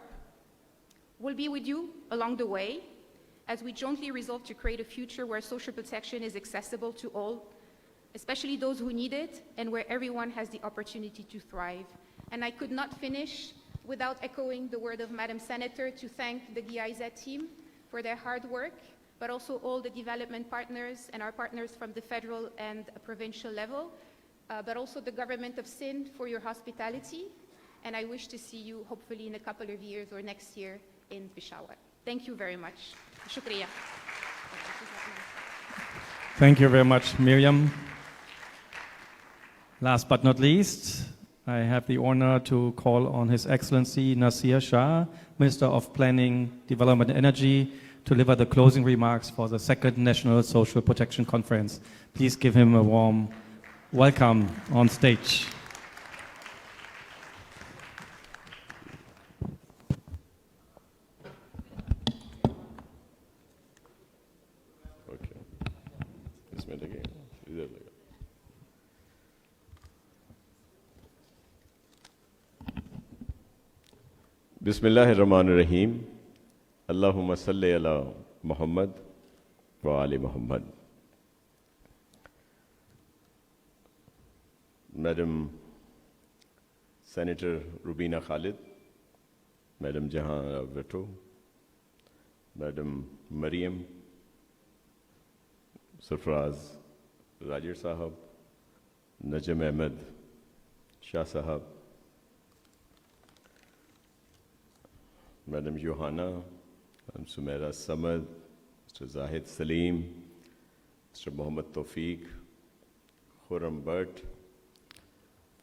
Speaker 10: will be with you along the way as we jointly resolve to create a future where social protection is accessible to all, especially those who need it, and where everyone has the opportunity to thrive. And I could not finish without echoing the word of Madam Senator to thank the GIZ team for their hard work, but also all the development partners and our partners from the federal and provincial level, but also the government of Sindh for your hospitality. And I wish to see you hopefully in a couple of years or next year in Peshawar. Thank you very much. Shukriya.
Speaker 2: Thank you very much, Miriam. Last but not least, I have the honor to call on His Excellency Nasir Shah, Minister of Planning, Development and Energy, to deliver the closing remarks for the second National Social Protection Conference. Please give him a warm welcome on stage.
Speaker 11: Okay. इसमें लगे, इधर लगा. Bismillahirrahmanirrahim. Allahumma salli ala Muhammad wa ali Muhammad. Madam Senator Rubina Khalid, Madam Jahan Veto, Madam Mariam, Sarfraz Rajir Sahab, Najam Ahmed Shah Sahab, Madam Johanna, Madam Sumaira Samad, Mr. Zahid Salim, Mr. Mohammed Tawfiq, Khurram Bhatt,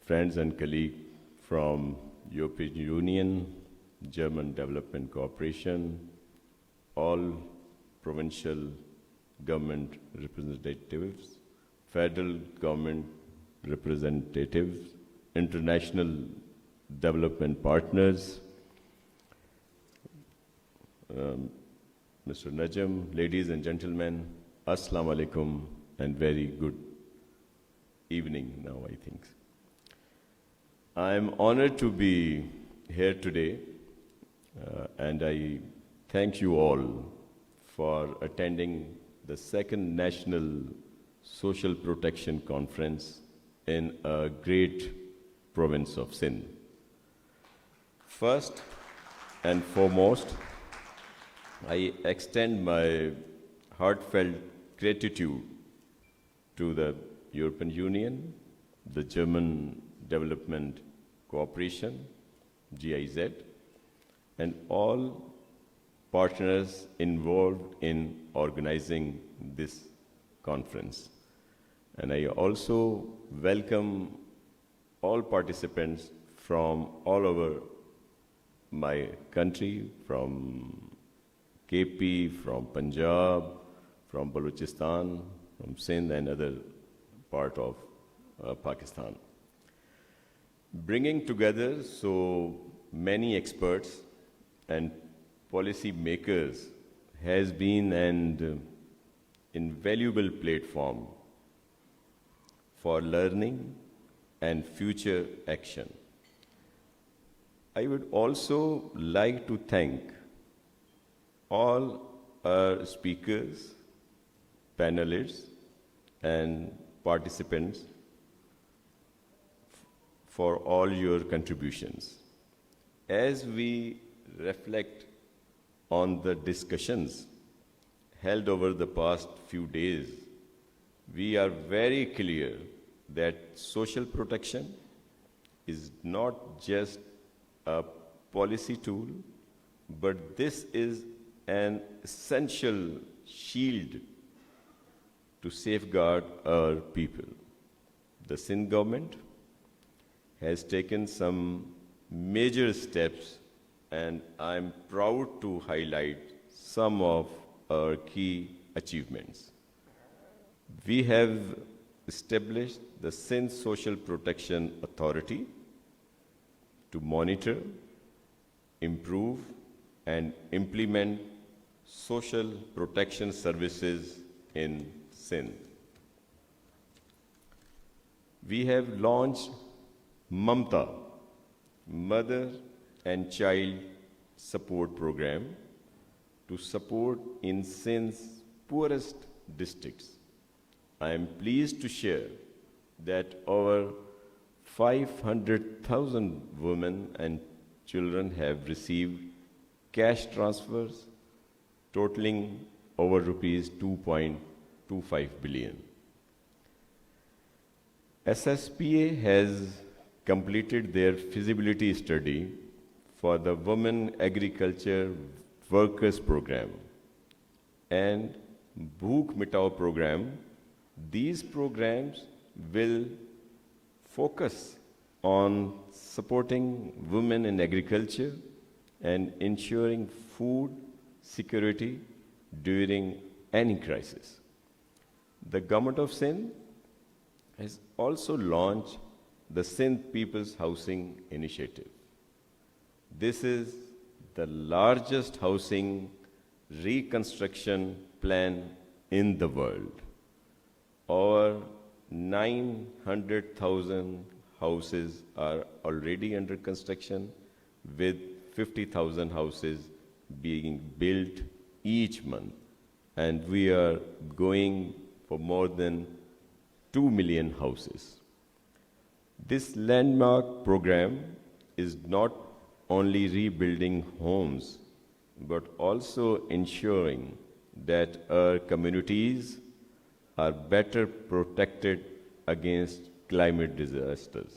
Speaker 11: friends and colleagues from European Union, German Development Cooperation, all provincial government representatives, federal government representatives, international development partners, Mr. Najam, ladies and gentlemen, Assalamu alaikum and very good evening now, I think. I am honored to be here today and I thank you all for attending the second National Social Protection Conference in a great province of Sindh. First and foremost, I extend my heartfelt gratitude to the European Union, the German Development Cooperation, GIZ, and all partners involved in organizing this conference. And I also welcome all participants from all over my country, from KP, from Punjab, from Balochistan, from Sindh and other part of Pakistan. Bringing together so many experts and policy makers has been an invaluable platform for learning and future action. I would also like to thank all our speakers, panelists, and participants for all your contributions. As we reflect on the discussions held over the past few days, we are very clear that social protection is not just a policy tool, but this is an essential shield to safeguard our people. The Sindh government has taken some major steps, and I'm proud to highlight some of our key achievements. We have established the Sindh Social Protection Authority to monitor, improve, and implement social protection services in Sindh. We have launched Mamta, Mother and Child Support Program, to support in Sindh's poorest districts. I am pleased to share that over 500,000 women and children have received cash transfers totaling over rupees 2.25 billion. SSPA has completed their feasibility study for the Women Agriculture Workers Program and 𝐭𝐡𝐞 program. These programs will focus on supporting women in agriculture and ensuring food security during any crisis. The Government of Sindh has also launched the Sindh People's Housing Initiative. This is the largest housing reconstruction plan in the world. Over 900,000 houses are already under construction, with 50,000 houses being built each month. And we are going for more than 2 million houses. This landmark program is not only rebuilding homes, but also ensuring that our communities are better protected against climate disasters.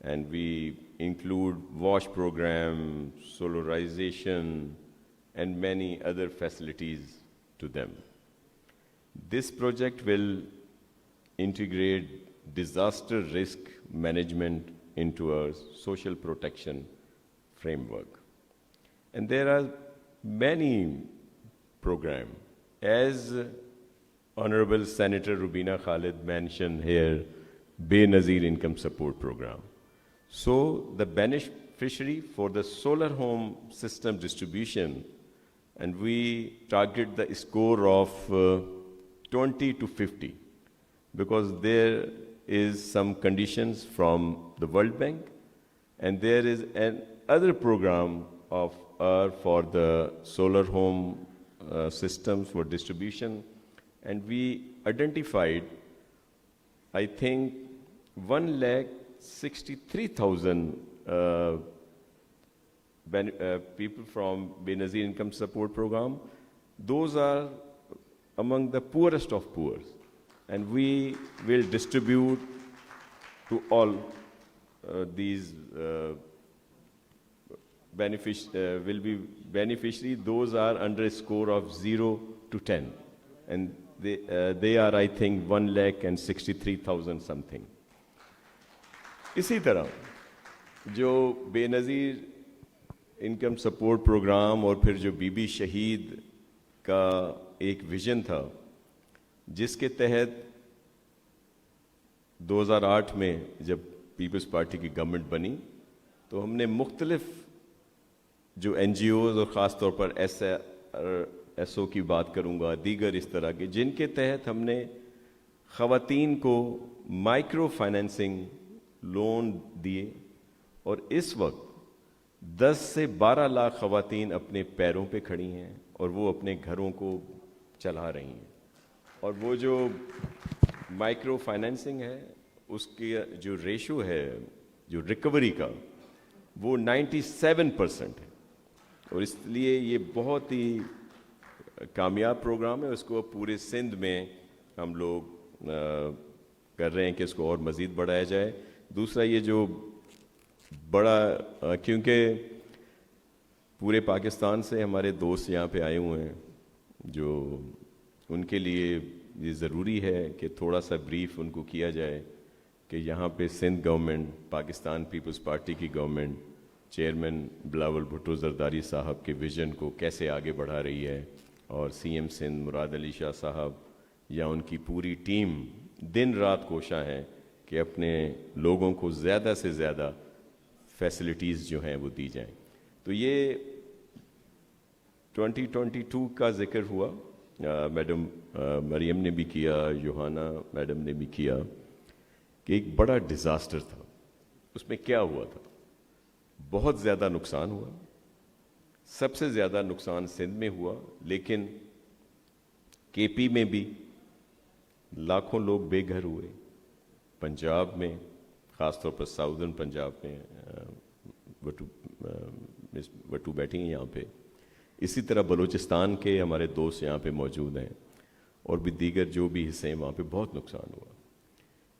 Speaker 11: And we include WASH program, solarization, and many other facilities to them. This project will integrate disaster risk management into our social protection framework. And there are many programs. As Honorable Senator Rubina Khalid mentioned here, Benazir Income Support Program. So the beneficiary for the solar home system distribution, and we target the score of 20 to 50, because there is some conditions from the World Bank, and there is another program of for the solar home systems for distribution, and we identified, I think, 163,000 people from Benazir Income Support Program. Those are among the poorest of poor, and we will distribute to all these will be beneficiary. Those are under a score of 0 to 10, and they are, I think, 163,000 something. इसी तरह जो Benazir income support programme और फिर जो बीबी शहीद का एक vision था, जिसके तहत 2008 में जब पीपल्स पार्टी की गवर्नमेंट बनी, तो हमने मुख्तलिफ जो NGOs और ख़ास तौर पर SO की बात करूँगा, दीगर इस तरह के, जिनके तहत हमने ख़वातीन को माइक्रो फाइनेंसिंग लोन दिए और इस वक्त 10 से 12 लाख ख़वातीन अपने पैरों पे खड़ी हैं और वो अपने घरों को चला रही हैं। और वो जो माइक्रो फाइनेंसिंग है उसकी जो रेशो है जो रिकवरी का वो 97% है और इसलिए ये बहुत ही कामयाब प्रोग्राम है। उसको पूरे सिंध में हम लोग कर रहे हैं कि इसको और मज़ीद बढ़ाया जाए। दूसरा ये जो बड़ा क्योंकि पूरे पाकिस्तान से हमारे दोस्त यहाँ पे आए हुए हैं जो उनके लिए ये ज़रूरी है कि थोड़ा सा ब्रीफ उनको किया जाए कि यहाँ पे Sindh government, Pakistan Peoples Party की गवर्नमेंट, चेयरमैन बिलावल भुट्टो जरदारी साहब के विज़न को कैसे आगे बढ़ा रही है और CM सिंध मुराद अली शाह साहब या उनकी पूरी टीम दिन रात कोशा है कि अपने लोगों को ज़्यादा से ज़्यादा फैसिलिटीज़ जो हैं वो दी जाएं। तो ये 2022 का जिक्र हुआ, मैडम मरियम ने भी किया, योहाना मैडम ने भी किया कि एक बड़ा डिज़ास्टर था। उसमें क्या हुआ था? बहुत ज़्यादा नुकसान हुआ, सबसे ज़्यादा नुकसान सिंध में हुआ, लेकिन KP में भी लाखों लोग बेघर हुए। पंजाब में, ख़ासतौर पर साउदर्न पंजाब में, वटू बैठी हैं यहाँ पे, इसी तरह बलूचिस्तान के हमारे दोस्त यहाँ पे मौजूद हैं और भी दीगर जो भी हिस्से हैं वहाँ पे बहुत नुकसान हुआ।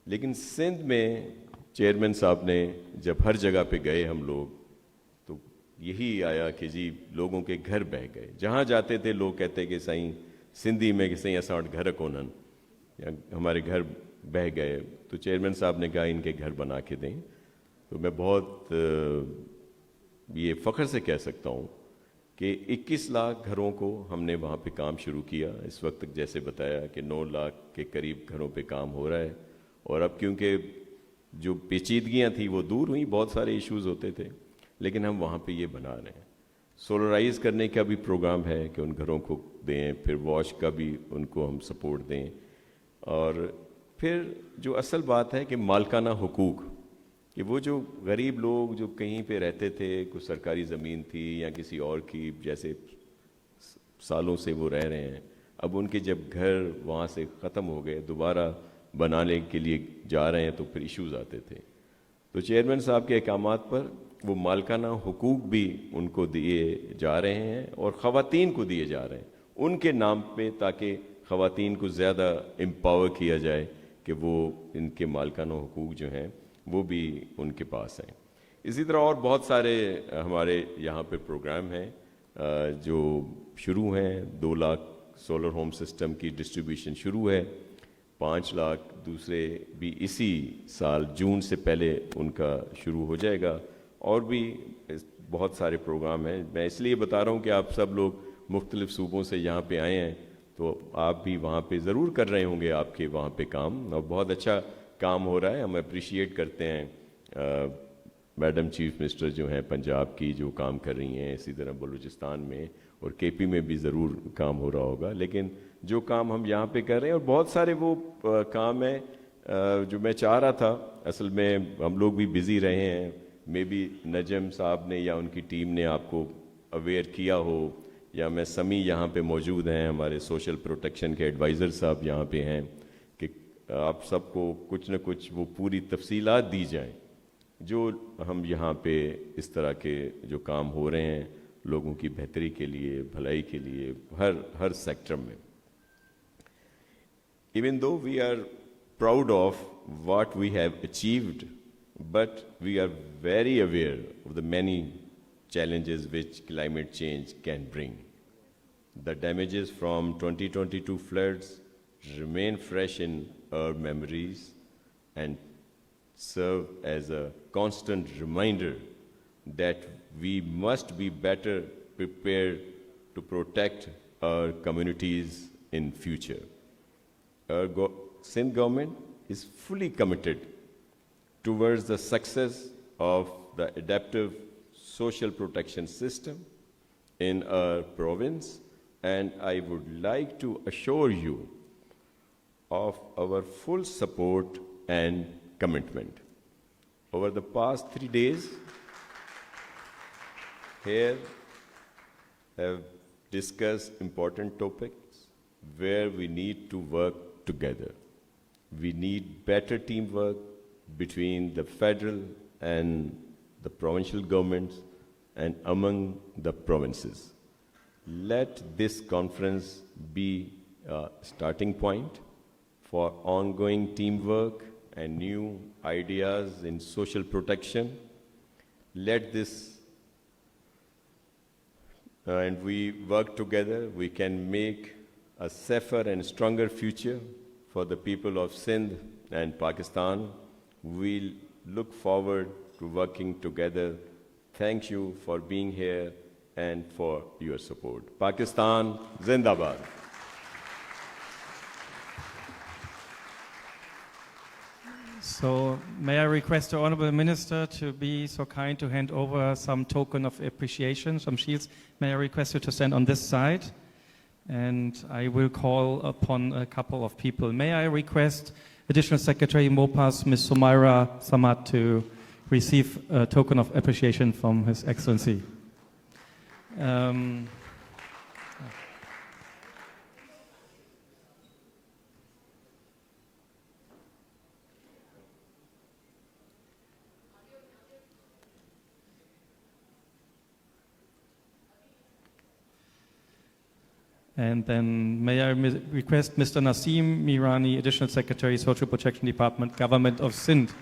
Speaker 11: लेकिन सिंध में चेयरमैन साहब ने जब हर जगह पे गए हम लोग तो यही आया कि जी लोगों के घर बह गए। जहाँ जाते थे लोग कहते कि साईं सिंधी में कि साईं असां वटि घर कोन्हनि या हमारे घर बह गए। तो चेयरमैन साहब ने कहा इनके घर बना के दें। तो मैं बहुत ये फ़ख्र से कह सकता हूँ कि 21 लाख घरों को हमने वहाँ पे काम शुरू किया। इस वक्त तक जैसे बताया कि 9 लाख के करीब घरों पे काम हो रहा है और अब क्योंकि जो पेचीदगियाँ थी वो दूर हुई, बहुत सारे इश्यूज़ होते थे, लेकिन हम वहाँ पे ये बना रहे हैं। सोलराइज़ करने का भी प्रोग्राम है कि उन घरों को दें, फिर वॉश का भी उनको हम सपोर्ट दें। और फिर जो असल बात है कि मालकाना हुकूक, कि वो जो गरीब लोग जो कहीं पे रहते थे, कुछ सरकारी ज़मीन थी या किसी और की, जैसे सालों से वो रह रहे हैं, अब उनके जब घर वहाँ से ख़त्म हो गए, दोबारा बनाने के लिए जा रहे हैं तो फिर इश्यूज़ आते थे। तो चेयरमैन साहब के अहकामात पर वो मालकाना हुकूक भी उनको दिए जा रहे हैं और ख़वातीन को दिए जा रहे हैं उनके नाम पे, ताकि ख़वातीन को ज़्यादा एम्पावर किया जाए कि वो इनके मालकाना हुकूक जो हैं वो भी उनके पास हैं। इसी तरह और बहुत सारे हमारे यहाँ पे प्रोग्राम हैं जो शुरू हैं। 2 लाख सोलर होम सिस्टम की डिस्ट्रीब्यूशन शुरू है, 5 लाख दूसरे भी इसी साल जून से पहले उनका शुरू हो जाएगा। और भी बहुत सारे प्रोग्राम हैं। मैं इसलिए बता रहा हूँ कि आप सब लोग मुख्तलिफ़ सूबों से यहाँ पे आए हैं तो आप भी वहाँ पे ज़रूर कर रहे होंगे आपके वहाँ पे काम, और बहुत अच्छा काम हो रहा है। हम अप्रिशिएट करते हैं मैडम चीफ मिनिस्टर जो हैं पंजाब की, जो काम कर रही हैं। इसी तरह बलूचिस्तान में और KP में भी ज़रूर काम हो रहा होगा, लेकिन जो काम हम यहाँ पे कर रहे हैं और बहुत सारे वो काम हैं जो मैं चाह रहा था। असल में हम लोग भी बिज़ी रहे हैं, मे बी नजम साहब ने या उनकी टीम ने आपको अवेयर किया हो, या मैं समी यहाँ पे मौजूद हैं, हमारे सोशल प्रोटेक्शन के एडवाइज़र साहब यहाँ पे हैं, कि आप सबको कुछ न कुछ वो पूरी तफसीलात दी जाएं जो हम यहाँ पे इस तरह के जो काम हो रहे हैं लोगों की बेहतरी के लिए, भलाई के लिए, हर सेक्टर में। Even though we are proud of what we have achieved, but we are very aware of the many challenges which climate change can bring. The damages from 2022 floods remain fresh in our memories and serve as a constant reminder that we must be better prepared to protect our communities in future. Our Sindh government is fully committed towards the success of the adaptive social protection system in our province and I would like to assure you of our full support and commitment. Over the past 3 days, here have discussed important topics where we need to work together. We need better teamwork between the federal and the provincial governments and among the provinces. Let this conference be a starting point for ongoing teamwork and new ideas in social protection. Let this, and we work together, we can make a safer and stronger future for the people of Sindh and Pakistan. We'll look forward to working together. Thank you for being here and for your support. Pakistan, Zindabad.
Speaker 2: So may I request the Honorable Minister to be so kind to hand over some token of appreciation, some shields. May I request you to stand on this side? And I will call upon a couple of people. May I request Additional Secretary Mopas, Ms. Sumaira Samad, to receive a token of appreciation from His Excellency. And then may I request Mr. Naseem Mirani, Additional Secretary, Social Protection Department, Government of Sindh,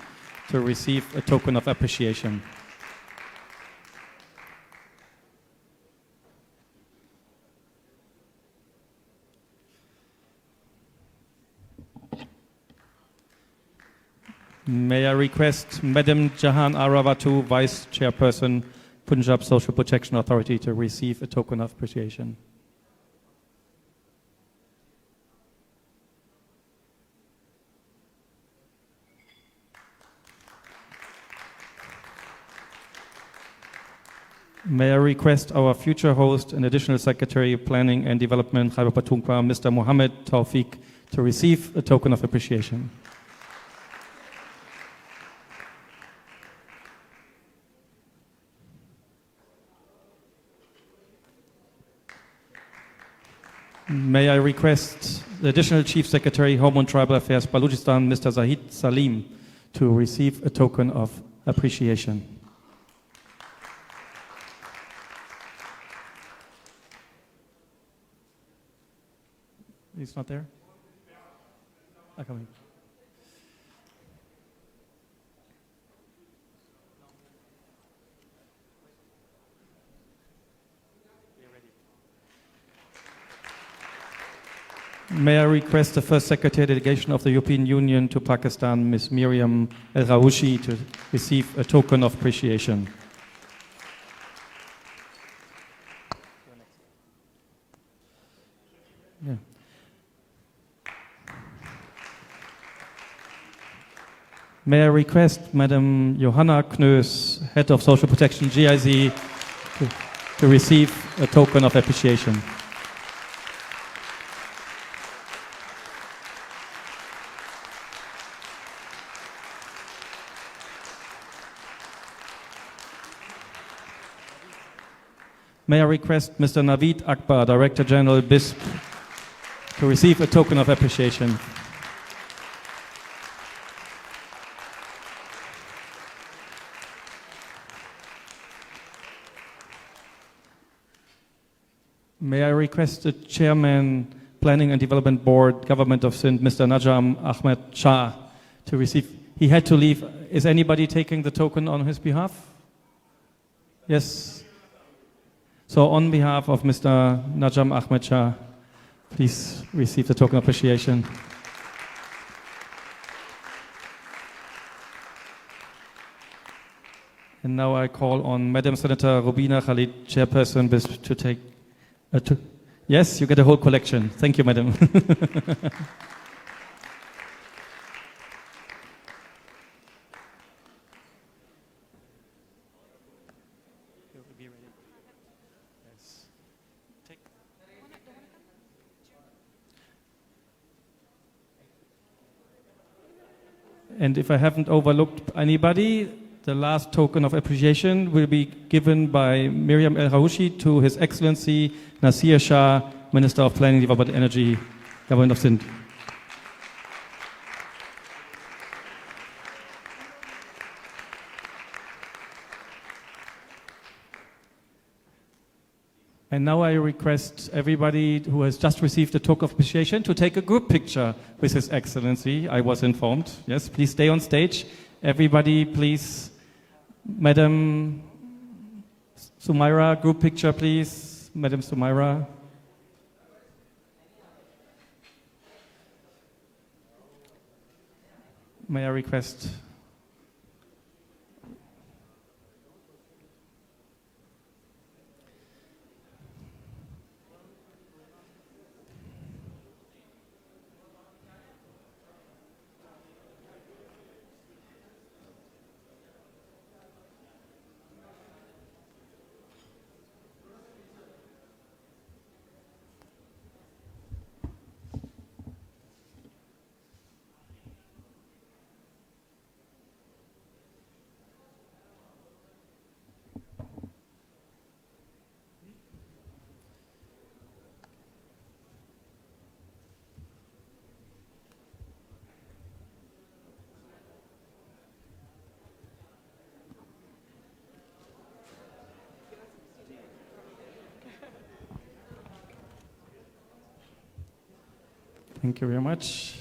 Speaker 2: to receive a token of appreciation. May I request Madam Jahan Arawatu, Vice Chairperson, Punjab Social Protection Authority, to receive a token of appreciation. May I request our future host and Additional Secretary of Planning and Development, Khyber Pakhtunkhwa, Mr. Mohammed Tawfiq, to receive a token of appreciation. May I request the Additional Chief Secretary, Home and Tribal Affairs, Balochistan, Mr. Zahid Salim, to receive a token of appreciation. He's not there? I come in. May I request the First Secretary Delegation of the European Union to Pakistan, Ms. Miriam El-Rawushi, to receive a token of appreciation. Yeah. May I request Madam Johanna Knös, Head of Social Protection, GIZ, to receive a token of appreciation. May I request Mr. Naveed Akbar, Director General, BISP, to receive a token of appreciation. May I request the Chairman, Planning and Development Board, Government of Sindh, Mr. Najam Ahmed Shah, to receive. He had to leave. Is anybody taking the token on his behalf? Yes. So on behalf of Mr. Najam Ahmed Shah, please receive the token of appreciation. And now I call on Madam Senator Rubina Khalid, Chairperson, BISP, to take yes, you get a whole collection. Thank you, Madam. And if I haven't overlooked anybody, the last token of appreciation will be given by Miriam El Harouchi to His Excellency Nasir Shah, Minister of Planning, Development, Energy, Government of Sindh. And now I request everybody who has just received a token of appreciation to take a group picture with His Excellency. I was informed. Yes, please stay on stage. Everybody, please. Madam Sumaira, group picture, please. Madam Sumaira. May I request? Thank you very much.